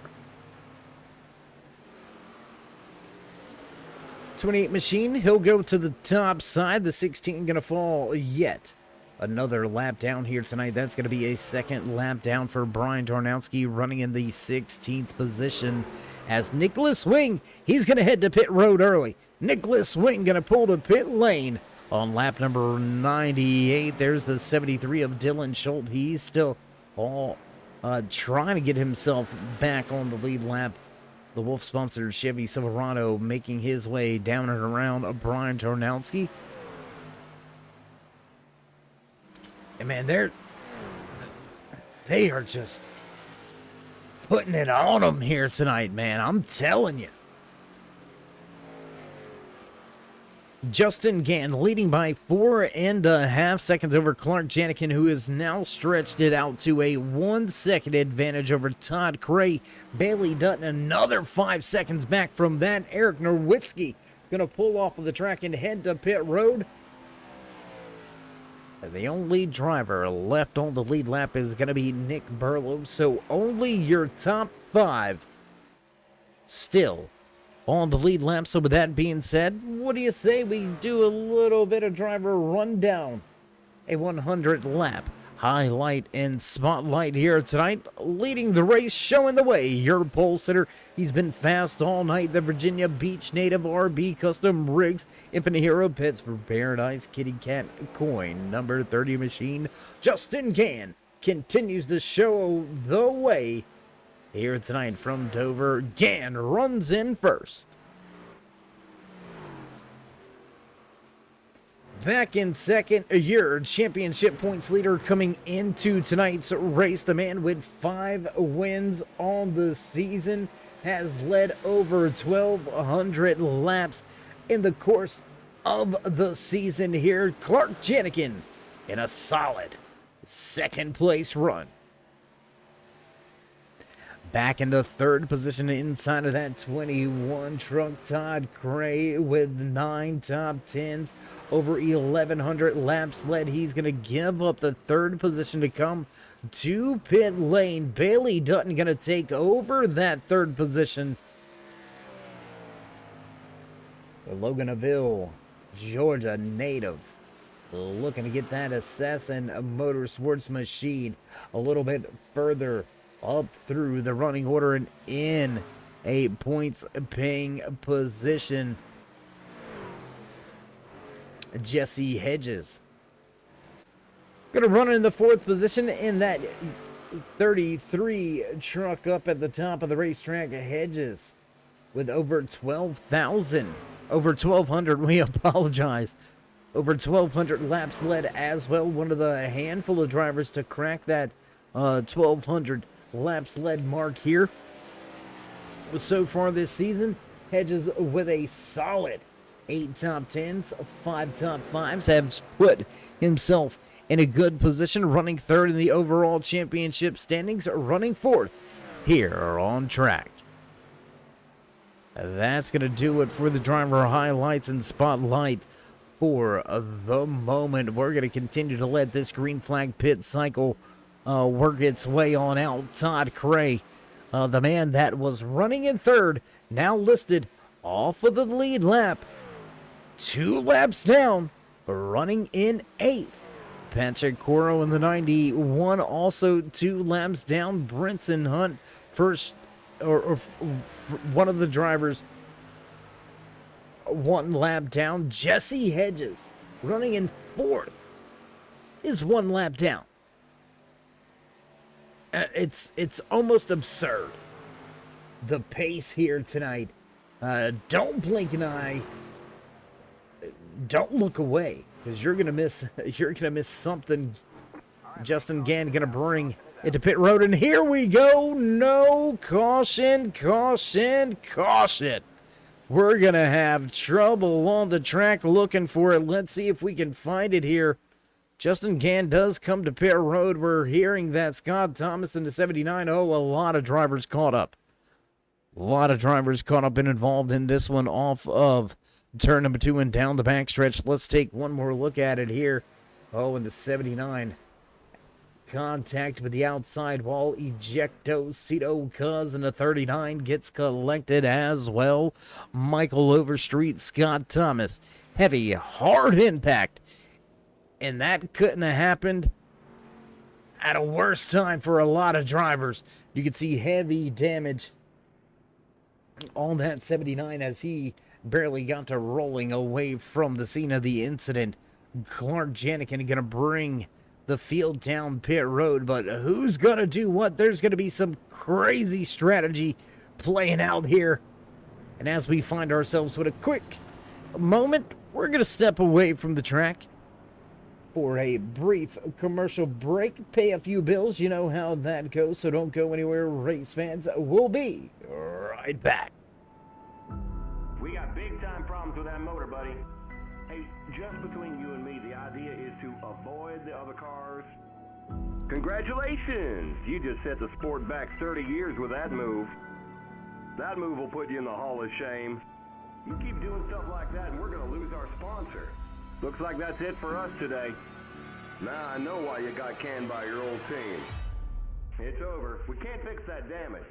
28 machine, he'll go to the top side. The 16 going to fall yet another lap down here tonight. That's going to be a second lap down for Brian Tarnowski, running in the 16th position as Nicholas Swing, he's going to head to pit road early. Nicholas Swing going to pull to pit lane on lap number 98. There's the 73 of Dylan Schultz. He's still trying to get himself back on the lead lap. The Wolf-sponsored Chevy Silverado making his way down and around Brian Tarnowski. And man, they are just putting it on them here tonight, man. I'm telling you. Justin Gann leading by 4.5 seconds over Clark Janikin, who has now stretched it out to a 1 second advantage over Todd Cray. Bailey Dutton another 5 seconds back from that. Eric Nowitzki going to pull off of the track and head to pit road. And the only driver left on the lead lap is going to be Nick Burlow. So only your top 5 still on the lead lap. So with that being said, what do you say we do a little bit of driver rundown? A 100 lap highlight and spotlight here tonight. Leading the race, showing the way, your pole sitter. He's been fast all night. The Virginia Beach native RB Custom Rigs Infinite Hero Pets for Paradise Kitty Cat Coin number 30 machine. Justin Gann continues to show the way here tonight from Dover. Gann runs in first. Back in second, your championship points leader coming into tonight's race. The man with 5 wins on the season has led over 1,200 laps in the course of the season here. Clark Janikin in a solid second place run. Back into third position inside of that 21 truck, Todd Gray with 9 top 10s over 1,100 laps led. He's going to give up the third position to come to pit lane. Bailey Dutton going to take over that third position. The Loganville, Georgia native, looking to get that Assassin Motorsports machine a little bit further up through the running order and in a points paying position. Jesse Hedges gonna run in the fourth position in that 33 truck up at the top of the racetrack. Hedges with over 12,000, over 1,200, we apologize, over 1,200 laps led as well. One of the handful of drivers to crack that 1,200 laps led mark here so far this season. Hedges with a solid 8 top 10s, 5 top 5s, has put himself in a good position, running third in the overall championship standings, running fourth here on track. That's going to do it for the driver highlights and spotlight for the moment. We're going to continue to let this green flag pit cycle work its way on out. Todd Gray, the man that was running in third, now listed off of the lead lap, 2 laps down, running in 8th. Patrick Coro in the 91, also 2 laps down. Brinson Hunt, first, or one of the drivers, 1 lap down. Jesse Hedges, running in 4th, is 1 lap down. It's almost absurd, the pace here tonight. Don't blink an eye. Don't look away, because you're gonna miss something. Justin Gann gonna bring it to pit road, and here we go. No, caution, caution, caution. We're gonna have trouble on the track looking for it. Let's see if we can find it here. Justin Gann does come to pit road. We're hearing that Scott Thomas in the 79. Oh, a lot of drivers caught up. A lot of drivers caught up and involved in this one off of turn number 2 and down the backstretch. Let's take one more look at it here. Oh, in the 79. Contact with the outside wall. Ejecto Cito Cuz in the 39 gets collected as well. Michael Overstreet, Scott Thomas. Heavy, hard impact. And that couldn't have happened at a worse time for a lot of drivers. You can see heavy damage on that 79 as he barely got to rolling away from the scene of the incident. Clark Janikin going to bring the field down pit road, but who's going to do what? There's going to be some crazy strategy playing out here. And as we find ourselves with a quick moment, we're going to step away from the track for a brief commercial break, pay a few bills. You know how that goes, so don't go anywhere, race fans. We'll be right back. We got big-time problems with that motor, buddy. Hey, just between you and me, the idea is to avoid the other cars. Congratulations! You just set the sport back 30 years with that move. That move will put you in the Hall of Shame. You keep doing stuff like that and we're going to lose our sponsor. Looks like that's it for us today. Now I know why you got canned by your old team. It's over. We can't fix that damage.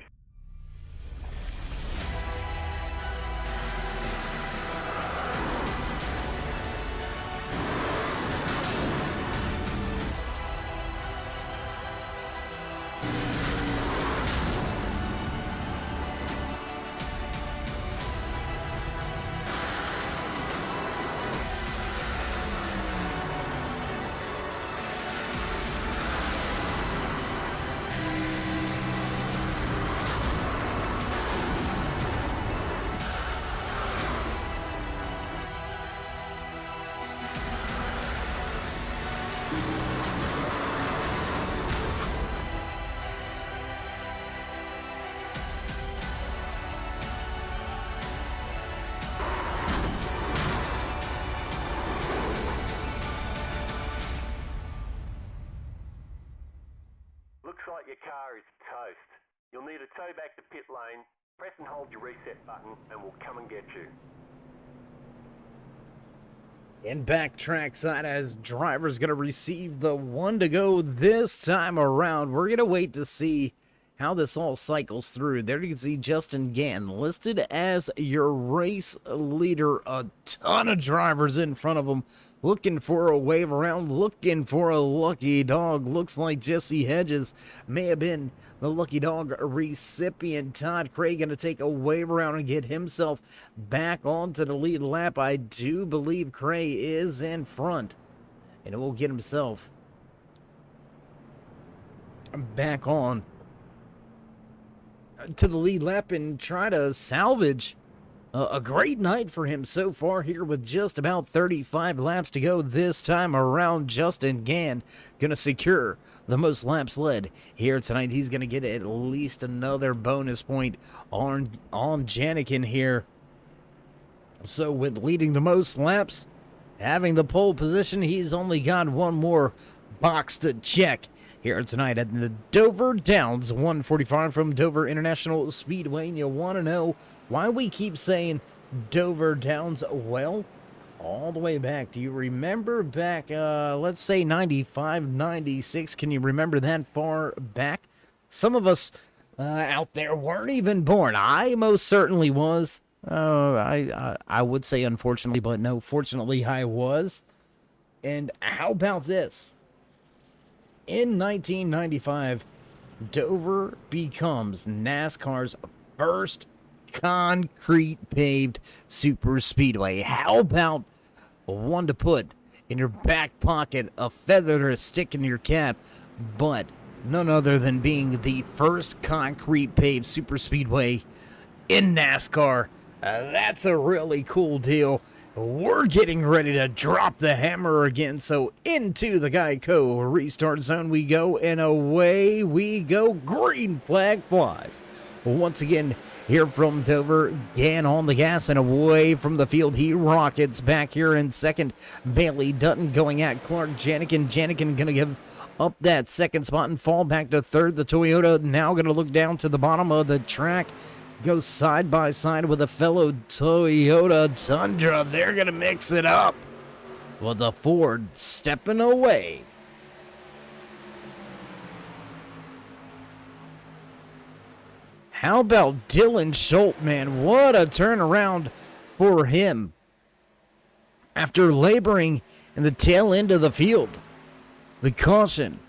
car is toast. You'll need a tow back to pit lane. Press and hold your reset button and we'll come and get you. And back trackside as driver's going to receive the one to go this time around. We're going to wait to see how this all cycles through. There you can see Justin Gann listed as your race leader. A ton of drivers in front of him looking for a wave around, looking for a lucky dog. Looks like Jesse Hedges may have been the lucky dog recipient. Todd Craig going to take a wave around and get himself back onto the lead lap. I do believe Cray is in front, and it will get himself back on to the lead lap and try to salvage a great night for him so far here with just about 35 laps to go this time around. Justin Gann going to secure the most laps led here tonight. He's going to get at least another bonus point on Janikin here. So with leading the most laps, having the pole position, he's only got one more box to check here tonight at the Dover Downs 145 from Dover International Speedway. And you want to know why we keep saying Dover Downs? Well, all the way back. Do you remember back, let's say 95, 96? Can you remember that far back? Some of us out there weren't even born. I most certainly was. I would say unfortunately, but no, fortunately I was. And how about this? In 1995, Dover becomes NASCAR's first concrete paved super speedway. How about one to put in your back pocket, a feather to stick in your cap, but none other than being the first concrete paved super speedway in NASCAR. That's a really cool deal. We're getting ready to drop the hammer again, so into the Geico restart zone we go, and away we go. Green flag flies. Once again, here from Dover, Gann on the gas and away from the field. He rockets back here in second. Bailey Dutton going at Clark Janikin. Janikin going to give up that second spot and fall back to third. The Toyota now going to look down to the bottom of the track. Goes side by side with a fellow Toyota Tundra. They're going to mix it up with the Ford stepping away. How about Dylan Schultz, man? What a turnaround for him after laboring in the tail end of the field. The caution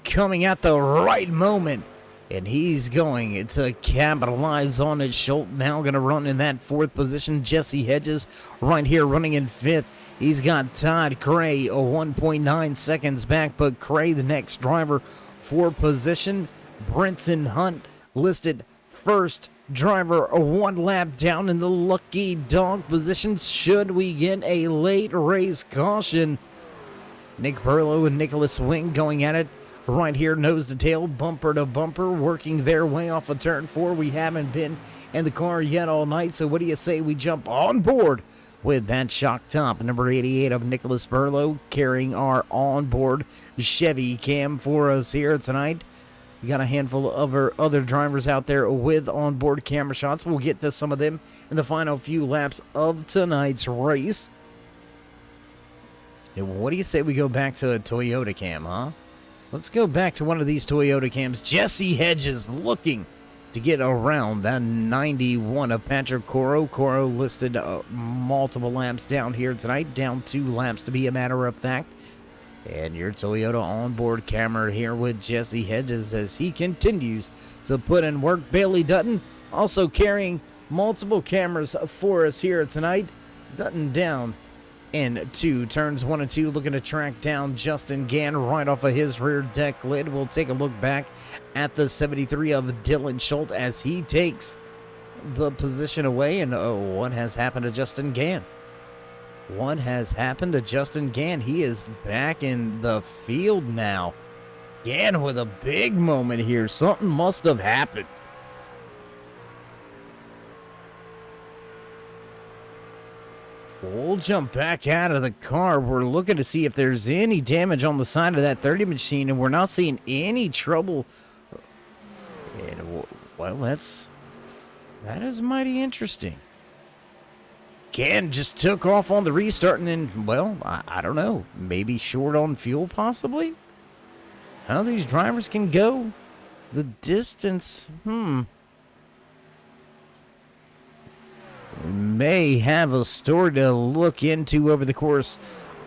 coming at the right moment, and he's going to capitalize on it. Schultz now going to run in that fourth position. Jesse Hedges right here running in fifth. He's got Todd Cray 1.9 seconds back, but Cray, the next driver for position. Brinson Hunt listed first driver, one lap down in the lucky dog position. Should we get a late race caution? Nick Burlow and Nicholas Wing going at it right here, nose to tail, bumper to bumper, working their way off of turn 4. We haven't been in the car yet all night, so what do you say we jump on board with that shock top? Number 88 of Nicholas Burlow carrying our onboard Chevy cam for us here tonight. We got a handful of other drivers out there with onboard camera shots. We'll get to some of them in the final few laps of tonight's race. And what do you say we go back to a Toyota cam, huh? Let's go back to one of these Toyota cams. Jesse Hedges looking to get around that 91 of Patrick Coro. Coro listed multiple laps down here tonight, down 2 laps to be a matter of fact. And your Toyota onboard camera here with Jesse Hedges as he continues to put in work. Bailey Dutton also carrying multiple cameras for us here tonight. Dutton down in 2 turns 1 and 2, looking to track down Justin Gann right off of his rear deck lid. We'll take a look back at the 73 of Dylan Schultz as he takes the position away. And what has happened to Justin Gann? What has happened to Justin Gann? He is back in the field now. Gann with a big moment here. Something must have happened. We'll jump back out of the car. We're looking to see if there's any damage on the side of that 30 machine, and we're not seeing any trouble And, well, that is mighty interesting. Can just took off on the restart and then, well, I don't know. Maybe short on fuel, possibly? How these drivers can go the distance, may have a story to look into over the course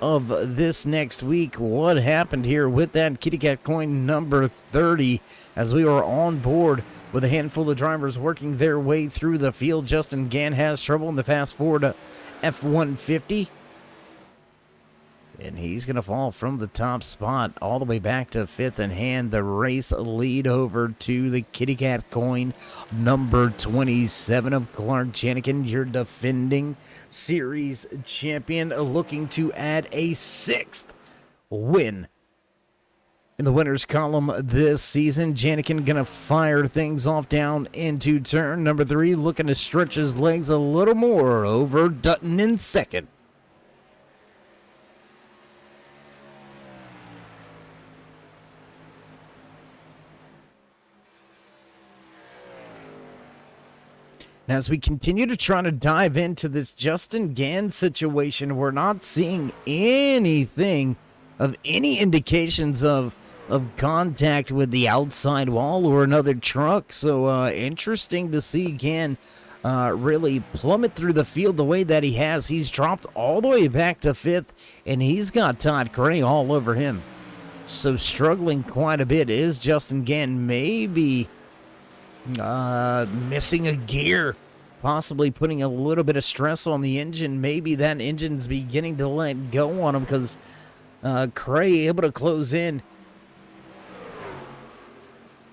of this next week. What happened here with that kitty cat coin number 30 as we are on board with a handful of drivers working their way through the field. Justin Gann has trouble in the fast forward F-150. And he's going to fall from the top spot all the way back to 5th and hand the race lead over to the kitty cat coin number 27 of Clark Janikin, your defending series champion, looking to add a 6th win in the winners column this season. Janikin going to fire things off down into turn number 3, looking to stretch his legs a little more over Dutton in second. And as we continue to try to dive into this Justin Gann situation, we're not seeing anything of any indications of contact with the outside wall or another truck. So interesting to see Gann really plummet through the field the way that he has. He's dropped all the way back to 5th, and he's got Todd Gray all over him. So struggling quite a bit is Justin Gann, maybe missing a gear, possibly putting a little bit of stress on the engine. Maybe that engine's beginning to let go on him because Cray able to close in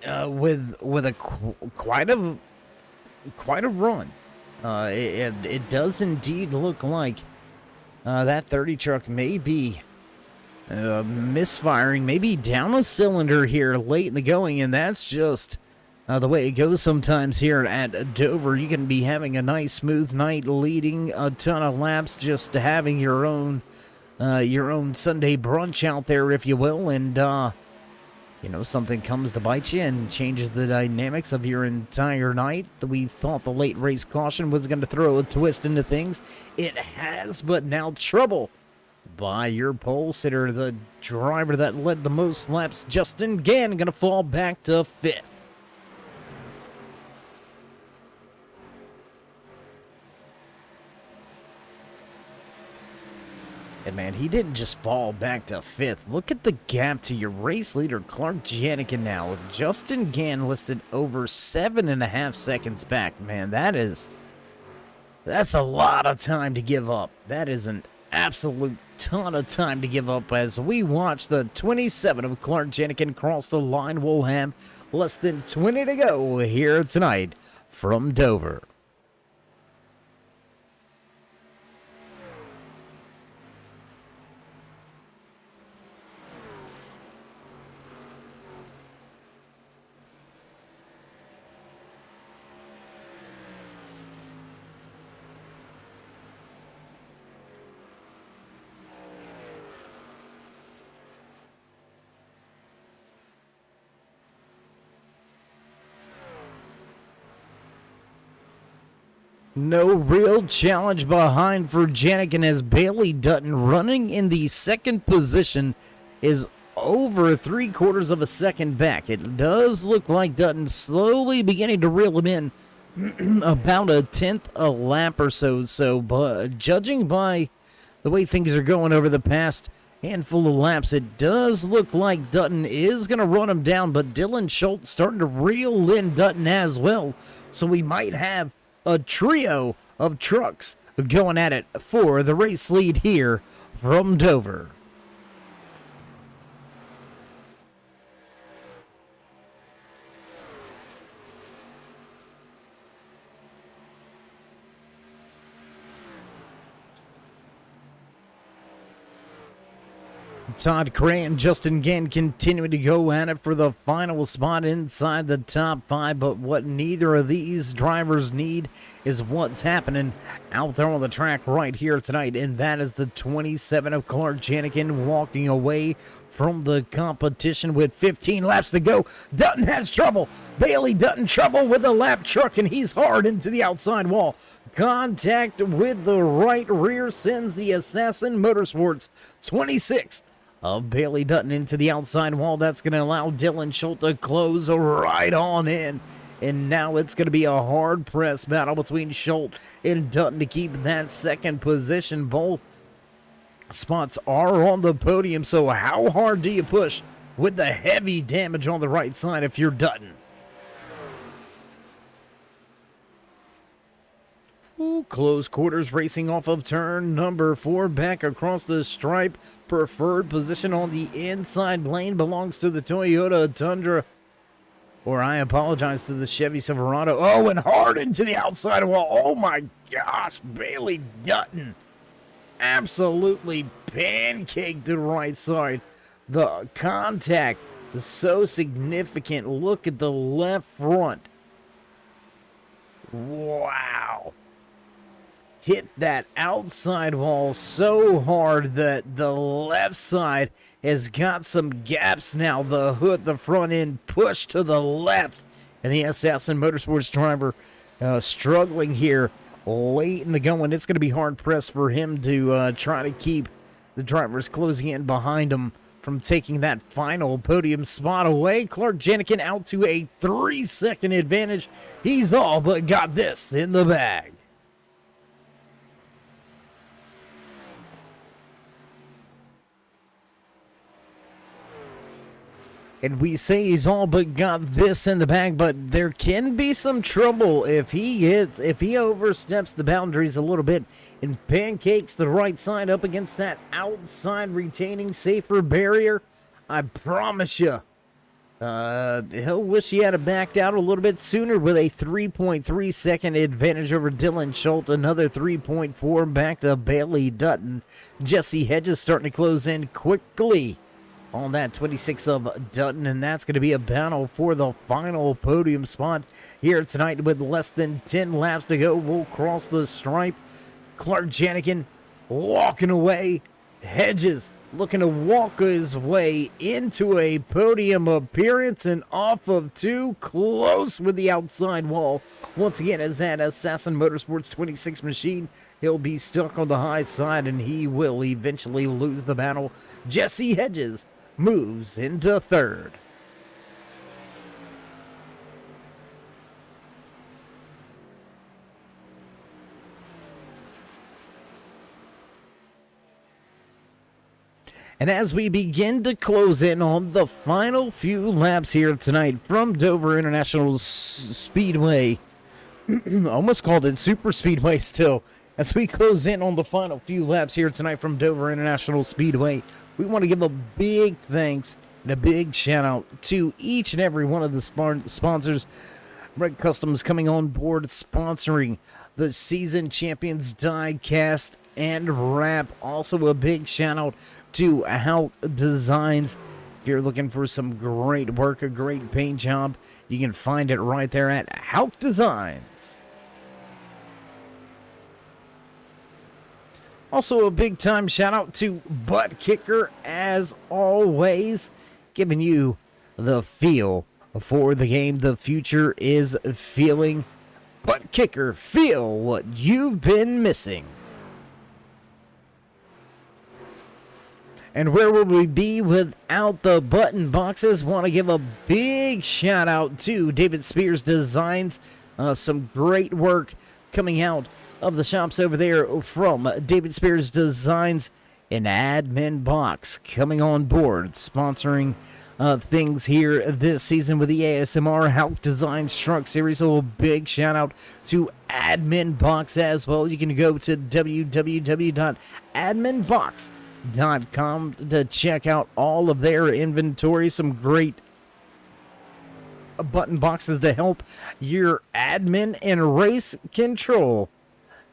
with a quite a run. It does indeed look like that 30 truck may be misfiring, maybe down a cylinder here late in the going, and that's just the way it goes sometimes here at Dover. You can be having a nice smooth night, leading a ton of laps, just having your own Sunday brunch out there, if you will, and something comes to bite you and changes the dynamics of your entire night. We thought the late race caution was going to throw a twist into things. It has, but now trouble by your pole sitter, the driver that led the most laps, Justin Gann, going to fall back to 5th. And man, he didn't just fall back to 5th. Look at the gap to your race leader, Clark Janikin now. Justin Gann listed over 7.5 seconds back. Man, that's a lot of time to give up. That is an absolute ton of time to give up as we watch the 27 of Clark Janikin cross the line. We'll have less than 20 to go here tonight from Dover. No real challenge behind for Janikin as Bailey Dutton, running in the second position, is over 3/4 of a second back. It does look like Dutton slowly beginning to reel him in about a 10th a lap or so. But judging by the way things are going over the past handful of laps, it does look like Dutton is going to run him down, but Dylan Schultz starting to reel in Dutton as well. So we might have a trio of trucks going at it for the race lead here from Dover. Todd Cray and Justin Gann continuing to go at it for the final spot inside the top 5, but what neither of these drivers need is what's happening out there on the track right here tonight, and that is the 27 of Clark Janikin walking away from the competition with 15 laps to go. Dutton has trouble. Bailey Dutton trouble with the lap truck, and he's hard into the outside wall. Contact with the right rear sends the Assassin Motorsports 26 of Bailey Dutton into the outside wall. That's going to allow Dylan Schultz to close right on in. And now it's going to be a hard press battle between Schultz and Dutton to keep that second position. Both spots are on the podium, so how hard do you push with the heavy damage on the right side if you're Dutton? Close quarters racing off of turn number 4, back across the stripe. Preferred position on the inside lane belongs to the Toyota Tundra, or I apologize, to the Chevy Silverado. Oh, and hard into the outside wall. Oh my gosh, Bailey Dutton absolutely pancaked the right side. The contact is so significant. Look at the left front. Wow. Hit that outside wall so hard that the left side has got some gaps now. The hood, the front end pushed to the left. And the Assassin Motorsports driver struggling here late in the going. It's going to be hard pressed for him to try to keep the drivers closing in behind him from taking that final podium spot away. Clark Janikin out to a 3-second advantage. He's all but got this in the bag. And we say he's all but got this in the bag, but there can be some trouble if he oversteps the boundaries a little bit and pancakes the right side up against that outside retaining safer barrier. I promise you, he'll wish he had backed out a little bit sooner with a 3.3 second advantage over Dylan Schultz. Another 3.4 back to Bailey Dutton. Jesse Hedges starting to close in quickly on that 26 of Dutton, and that's going to be a battle for the final podium spot here tonight with less than 10 laps to go. We'll cross the stripe. Clark Janikin walking away. Hedges looking to walk his way into a podium appearance and off of 2, close with the outside wall. Once again, as that Assassin Motorsports 26 machine, he'll be stuck on the high side and he will eventually lose the battle. Jesse Hedges moves into third. And as we begin to close in on the final few laps here tonight from Dover International Speedway, almost called it Super Speedway still, as we close in on the final few laps here tonight from Dover International Speedway, we want to give a big thanks and a big shout out to each and every one of the sponsors. Red Customs coming on board, sponsoring the Season Champions die cast and wrap. Also a big shout out to HAUCK Designs. If you're looking for some great work, a great paint job, you can find it right there at HAUCK Designs. Also a big time shout out to Butt Kicker, as always, giving you the feel for the game the future is feeling. Butt Kicker, feel what you've been missing. And where would we be without the button boxes? Want to give a big shout out to David Spears Designs. Some great work coming out of the shops over there from David Spears Designs. An admin box coming on board, sponsoring things here this season with the ASMR HAUCK Designs Truck Series. So a big shout out to Admin Box as well. You can go to www.adminbox.com to check out all of their inventory. Some great button boxes to help your admin and race control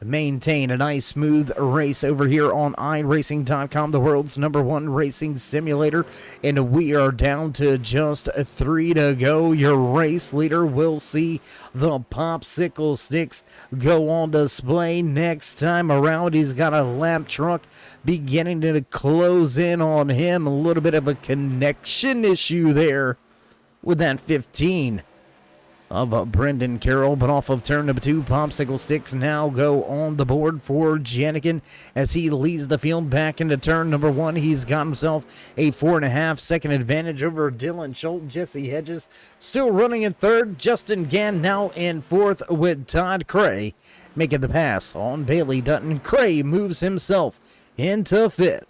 maintain a nice smooth race over here on iRacing.com, the world's #1 racing simulator. And we are down to just 3 to go. Your race leader will see the popsicle sticks go on display next time around. He's got a lap truck beginning to close in on him. A little bit of a connection issue there with that 15 of Brendan Carroll, but off of turn number 2, popsicle sticks now go on the board for Janikin as he leads the field back into turn number 1. He's got himself a 4.5 second advantage over Dylan Schultz. Jesse Hedges still running in third. Justin Gann now in fourth with Todd Cray making the pass on Bailey Dutton. Cray moves himself into fifth.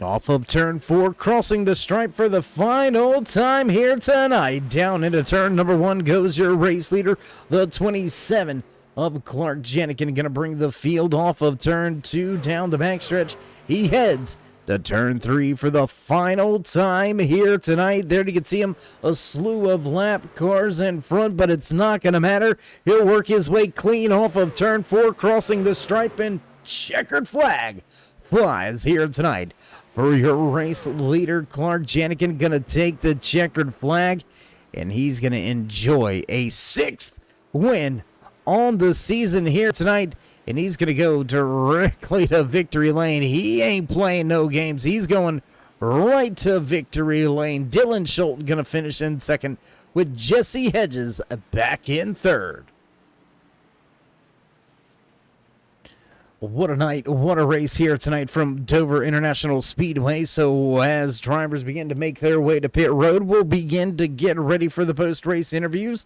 Off of turn 4, crossing the stripe for the final time here tonight. Down into turn number 1 goes your race leader, the 27 of Clark Janikin, going to bring the field off of turn 2 down the backstretch. He heads to turn 3 for the final time here tonight. There you can see him, a slew of lap cars in front, but it's not going to matter. He'll work his way clean off of turn 4, crossing the stripe, and checkered flag flies here tonight for your race leader. Clark Janikin going to take the checkered flag, and he's going to enjoy a 6th win on the season here tonight, and he's going to go directly to victory lane. He ain't playing no games. He's going right to victory lane. Dylan Schultz going to finish in second with Jesse Hedges back in third. What a night, what a race here tonight from Dover International Speedway. So as drivers begin to make their way to pit road, we'll begin to get ready for the post-race interviews.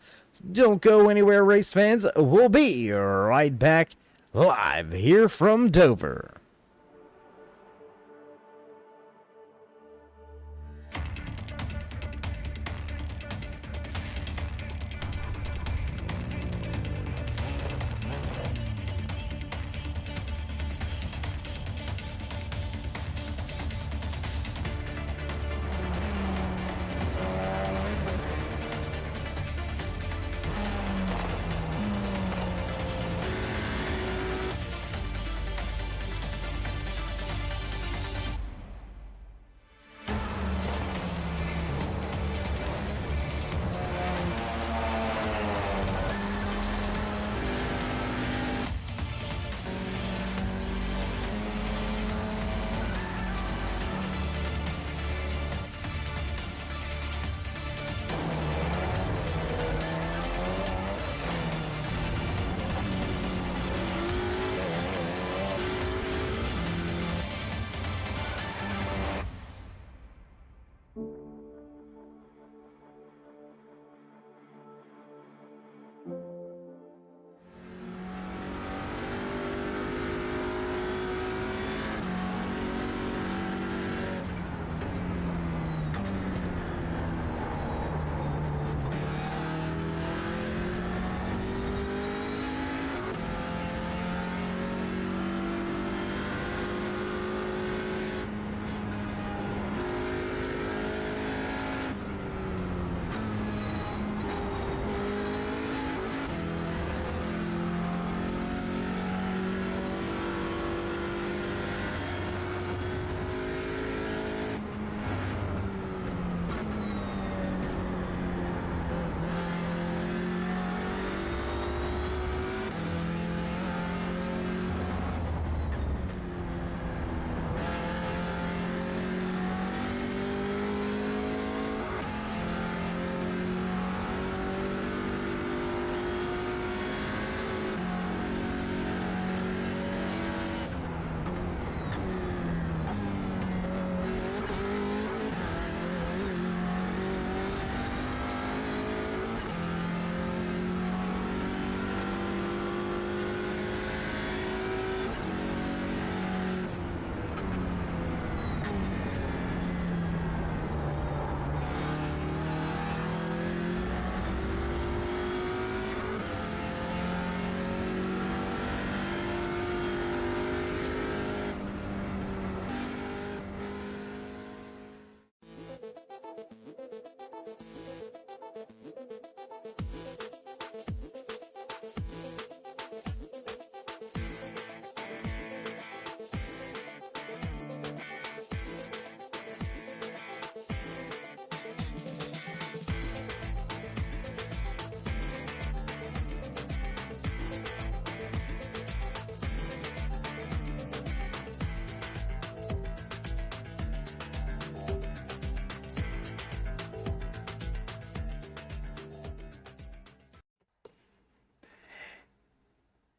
Don't go anywhere, race fans. We'll be right back live here from Dover.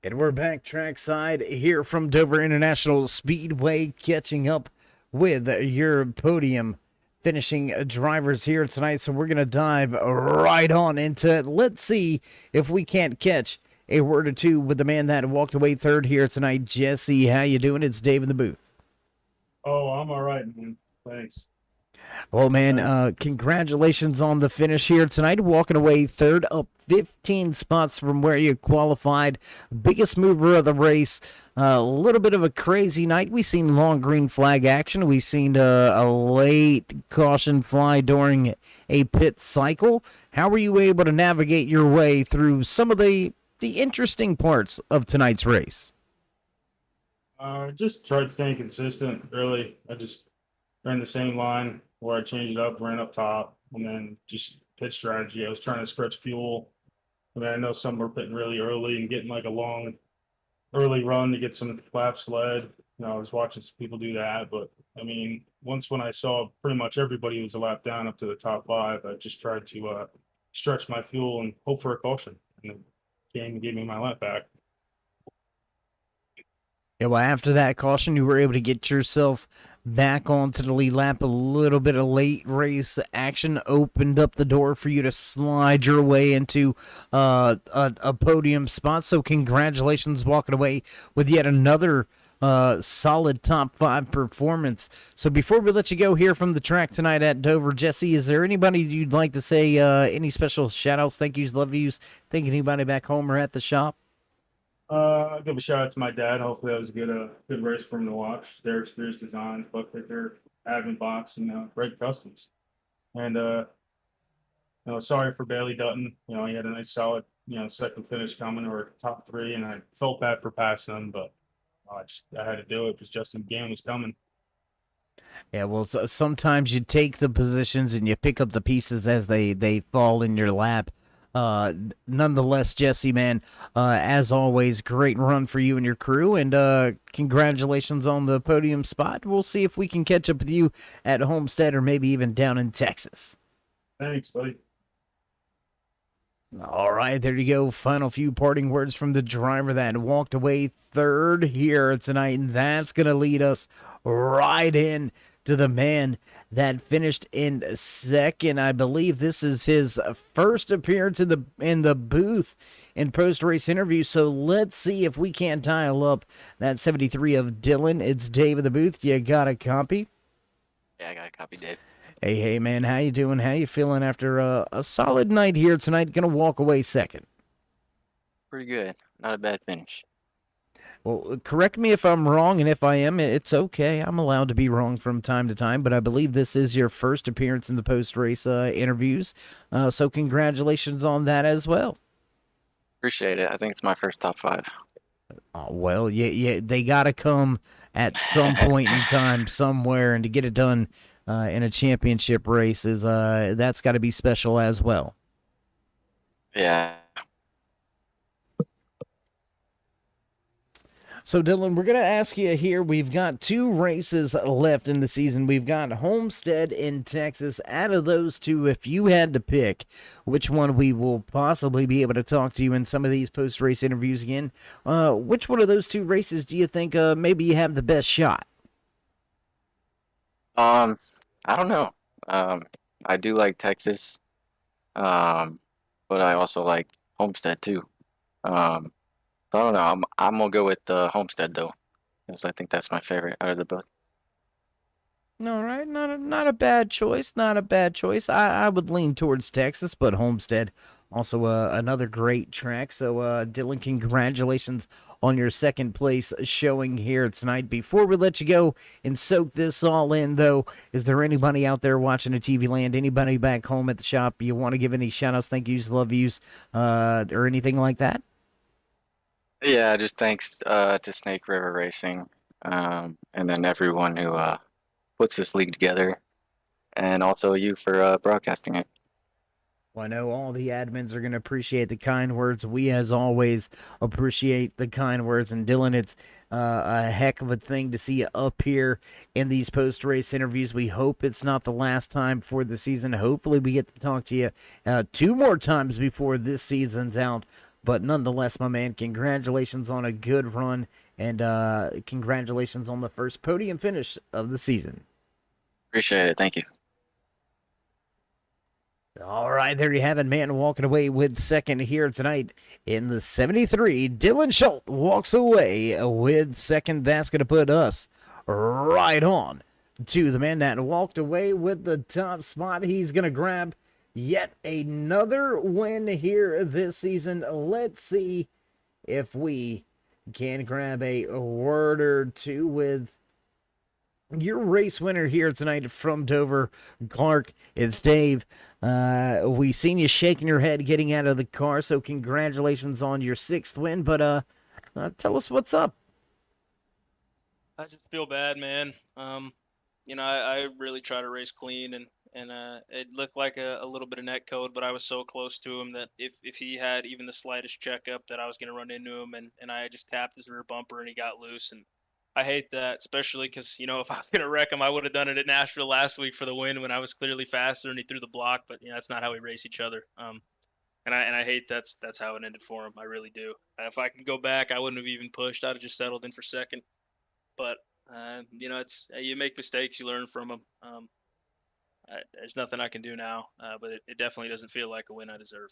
And we're back trackside here from Dover International Speedway, catching up with your podium finishing drivers here tonight. So we're going to dive right on into it. Let's see if we can't catch a word or two with the man that walked away third here tonight. Jesse, how you doing? It's Dave in the booth. Oh, I'm all right, man. Thanks. Well, man, congratulations on the finish here tonight. Walking away third, up 15 spots from where you qualified. Biggest mover of the race. A little bit of a crazy night. We seen long green flag action. We seen a late caution fly during a pit cycle. How were you able to navigate your way through some of the interesting parts of tonight's race? Just tried staying consistent, really. I just ran the same line where I changed it up, ran up top, and then just pit strategy. I was trying to stretch fuel. I mean, I know some were pitting really early and getting like a long early run to get some laps led. I was watching some people do that, but I mean, when I saw pretty much everybody was a lap down up to the top 5, I just tried to stretch my fuel and hope for a caution. And the game gave me my lap back. Yeah, well, after that caution, you were able to get yourself back onto the lead lap. A little bit of late race action opened up the door for you to slide your way into a podium spot. So congratulations walking away with yet another solid top 5 performance. So before we let you go here from the track tonight at Dover, Jesse, is there anybody you'd like to say any special shout-outs, thank yous, love yous, thank anybody back home or at the shop? I'll give a shout out to my dad. Hopefully that was a good race for him to watch. Their Experience Designs, Buck Picker, Admin Box, and Red Customs. And sorry for Bailey Dutton. He had a nice solid second finish coming, or top 3, and I felt bad for passing him, but I had to do it because Justin Gann was coming. Yeah, well, sometimes you take the positions and you pick up the pieces as they fall in your lap. Nonetheless, Jesse, man, as always, great run for you and your crew, and congratulations on the podium spot. We'll see if we can catch up with you at Homestead or maybe even down in Texas. Thanks, buddy. All right, there you go. Final few parting words from the driver that walked away third here tonight, and that's going to lead us right in to the man that finished in second. I believe this is his first appearance in the booth in post-race interview, so let's see if we can't dial up that 73 of Dylan. It's Dave in the booth. You got a copy? Yeah, I got a copy, Dave. Hey, man, how you doing? How you feeling after a solid night here tonight? Gonna walk away second. Pretty good. Not a bad finish. Well, correct me if I'm wrong, and if I am, it's okay. I'm allowed to be wrong from time to time, but I believe this is your first appearance in the post-race interviews, so congratulations on that as well. Appreciate it. I think it's my first top 5. Oh, well, yeah, they got to come at some point in time somewhere, and to get it done in a championship race is that's got to be special as well. Yeah. So, Dylan, we're going to ask you here. We've got 2 races left in the season. We've got Homestead in Texas. Out of those 2, if you had to pick which one we will possibly be able to talk to you in some of these post-race interviews again, which one of those 2 races do you think maybe you have the best shot? I don't know. I do like Texas, but I also like Homestead too. I don't know. I'm gonna go with Homestead though, because I think that's my favorite out of the both. All right, not a bad choice. Not a bad choice. I would lean towards Texas, but Homestead also another great track. So Dylan, congratulations on your second place showing here tonight. Before we let you go and soak this all in, though, is there anybody out there watching at TV Land? Anybody back home at the shop you want to give any shout outs, thank yous, love yous, or anything like that? Yeah, just thanks to Snake River Racing, and then everyone who puts this league together, and also you for broadcasting it. Well, I know all the admins are going to appreciate the kind words. We, as always, appreciate the kind words. And Dylan, it's a heck of a thing to see you up here in these post-race interviews. We hope it's not the last time for the season. Hopefully we get to talk to you 2 more times before this season's out. But nonetheless, my man, congratulations on a good run, and congratulations on the first podium finish of the season. Appreciate it. Thank you. All right, there you have it, man. Walking away with second here tonight in the 73. Dylan Schultz walks away with second. That's going to put us right on to the man that walked away with the top spot. He's going to grab yet another win here this season. Let's see if we can grab a word or two with your race winner here tonight from Dover, Clark. It's Dave. We seen you shaking your head getting out of the car, so congratulations on your 6th win. But tell us what's up. I just feel bad, man. I really try to race clean, and it looked like a little bit of net code, but I was so close to him that if he had even the slightest checkup, that I was going to run into him, and I just tapped his rear bumper and he got loose. And I hate that, especially because, if I was going to wreck him, I would have done it at Nashville last week for the win when I was clearly faster and he threw the block. But that's not how we race each other. And I hate that's how it ended for him. I really do. If I could go back, I wouldn't have even pushed. I'd have just settled in for second. But it's you make mistakes, you learn from them. There's nothing I can do now, but it definitely doesn't feel like a win I deserve.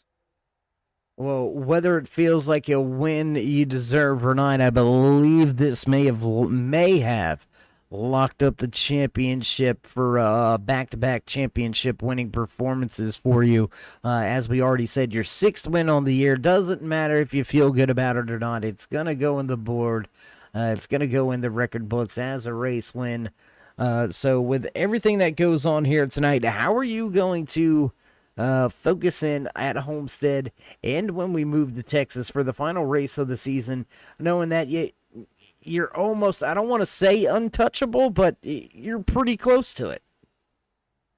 Well, whether it feels like a win you deserve or not, I believe this may have locked up the championship for back-to-back championship winning performances for you. As we already said, your 6th win on the year. Doesn't matter if you feel good about it or not. It's going to go in the board. It's going to go in the record books as a race win. So with everything that goes on here tonight, how are you going to focus in at Homestead and when we move to Texas for the final race of the season, knowing that you're almost, I don't want to say untouchable, but you're pretty close to it?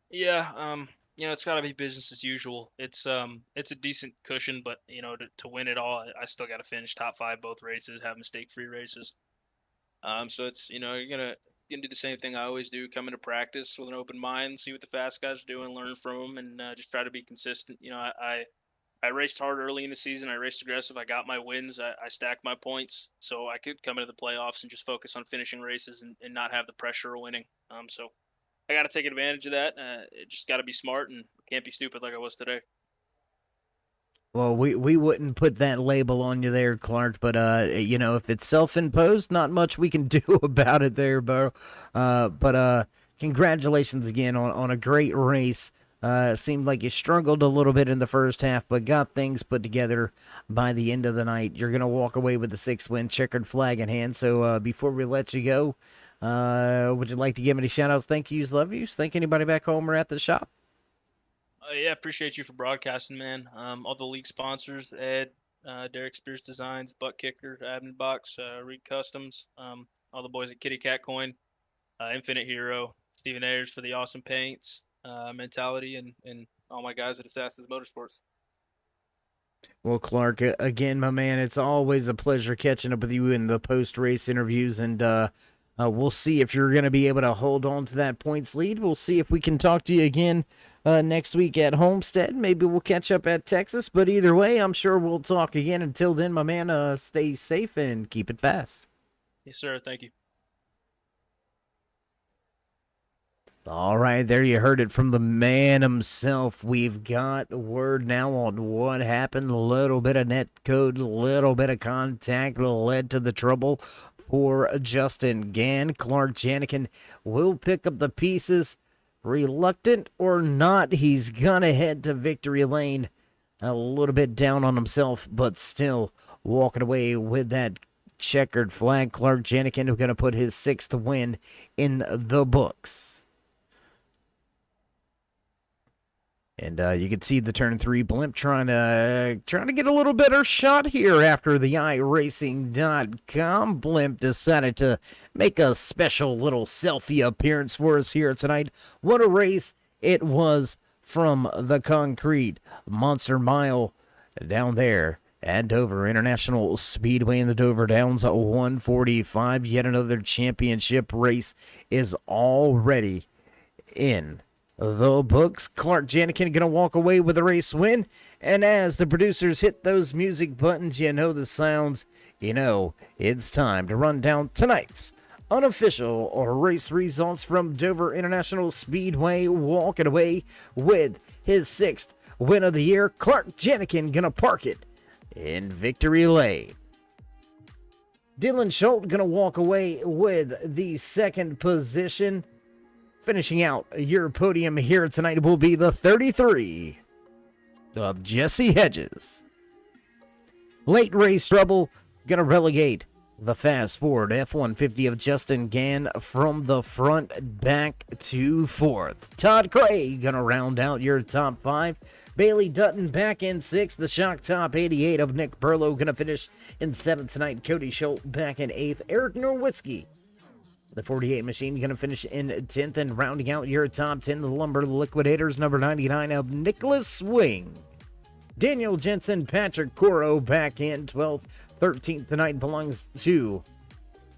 Yeah, it's got to be business as usual. It's a decent cushion, but to win it all, I still got to finish top 5 both races, have mistake-free races. So it's you're gonna do the same thing I always do: come into practice with an open mind, see what the fast guys are doing, learn from them, and just try to be consistent. I raced hard early in the season. I raced aggressive. I got my wins. I stacked my points, so I could come into the playoffs and just focus on finishing races and not have the pressure of winning. So I got to take advantage of that. It just got to be smart and can't be stupid like I was today. Well, we wouldn't put that label on you there, Clark, but if it's self-imposed, not much we can do about it there, bro. But congratulations again on a great race. Seemed like you struggled a little bit in the first half, but got things put together by the end of the night. You're going to walk away with the 6th win, checkered flag in hand. So before we let you go, would you like to give any shout-outs, thank yous, love yous? Thank anybody back home or at the shop? Yeah, appreciate you for broadcasting, man. All the league sponsors: Ed, Derek Spears Designs, Butt Kicker, Admin Box, Reed Customs, all the boys at Kitty Cat Coin, Infinite Hero, Stephen Ayers for the awesome paints, Mentality, and all my guys at Assassins Motorsports. Well, Clark, again, my man, it's always a pleasure catching up with you in the post-race interviews, and we'll see if you're going to be able to hold on to that points lead. We'll see if we can talk to you again next week at Homestead. Maybe we'll catch up at Texas, but either way, I'm sure we'll talk again. Until then, my man, stay safe and keep it fast. Yes, sir. Thank you. All right, there you heard it from the man himself. We've got word now on what happened. A little bit of net code, a little bit of contact led to the trouble for Justin Gann. Clark Janikin will pick up the pieces. Reluctant or not, he's gonna head to victory lane. A little bit down on himself, but still walking away with that checkered flag. Clark Janikin is gonna put his 6th win in the books. And you can see the turn 3 blimp trying to get a little better shot here after the iRacing.com blimp decided to make a special little selfie appearance for us here tonight. What a race it was from the concrete monster mile down there at Dover International Speedway in the Dover Downs 145. Yet another championship race is already in the books. Clark Janikin gonna walk away with a race win. And as the producers hit those music buttons, you know the sounds. You know it's time to run down tonight's unofficial race results from Dover International Speedway. Walking away with his 6th win of the year, Clark Janikin gonna park it in victory lane. Dylan Schultz gonna walk away with the 2nd position. Finishing out your podium here tonight will be the 33 of Jesse Hedges. Late race trouble gonna relegate the fast Ford F-150 of Justin Gann from the front back to 4th. Todd Craig gonna round out your top 5. Bailey Dutton back in 6th. The shock top 88 of Nick Burlow gonna finish in 7th tonight. Cody Schultz back in 8th. Eric Norwitzki, the 48 machine, gonna finish in 10th. And rounding out your top 10, the Lumber Liquidators, number 99 of Nicholas Swing. Daniel Jensen, Patrick Coro back in 12th. 13th tonight belongs to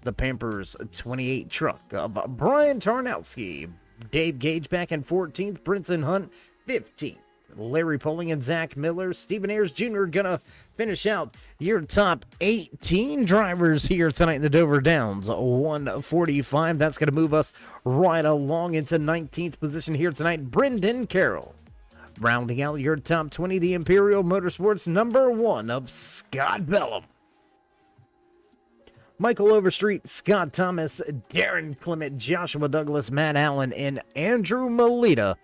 the Pampers 28 truck of Brian Tarnowski. Dave Gage back in 14th. Brinson Hunt 15th. Larry Poling and Zach Miller. Stephen Ayers Jr. gonna finish out your top 18 drivers here tonight in the Dover Downs 145. That's gonna move us right along into 19th position here tonight. Brendan Carroll. Rounding out your top 20, the Imperial Motorsports number 1 of Scott Bellum. Michael Overstreet, Scott Thomas, Darren Clement, Joshua Douglas, Matt Allen, and Andrew Melita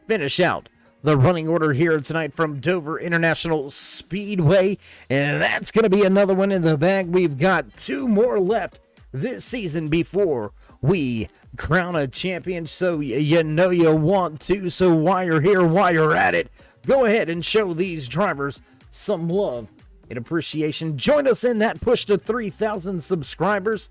finish out the running order here tonight from Dover International Speedway. And that's going to be another one in the bag. We've got 2 more left this season before we crown a champion. So you know you want to. So while you're here, while you're at it, go ahead and show these drivers some love and appreciation. Join us in that push to 3,000 subscribers.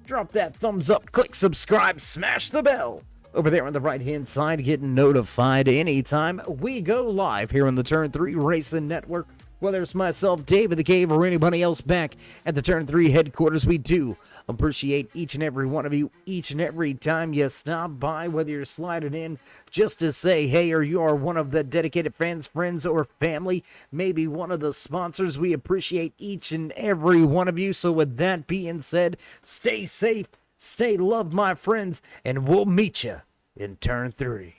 Drop that thumbs up, click subscribe, smash the bell over there on the right-hand side, getting notified anytime we go live here on the Turn 3 Racing Network. Whether it's myself, David the Cave, or anybody else back at the Turn 3 headquarters, we do appreciate each and every one of you each and every time you stop by, whether you're sliding in just to say hey, or you are one of the dedicated fans, friends, or family, maybe one of the sponsors. We appreciate each and every one of you. So with that being said, stay safe, stay loved, my friends, and we'll meet you in Turn 3.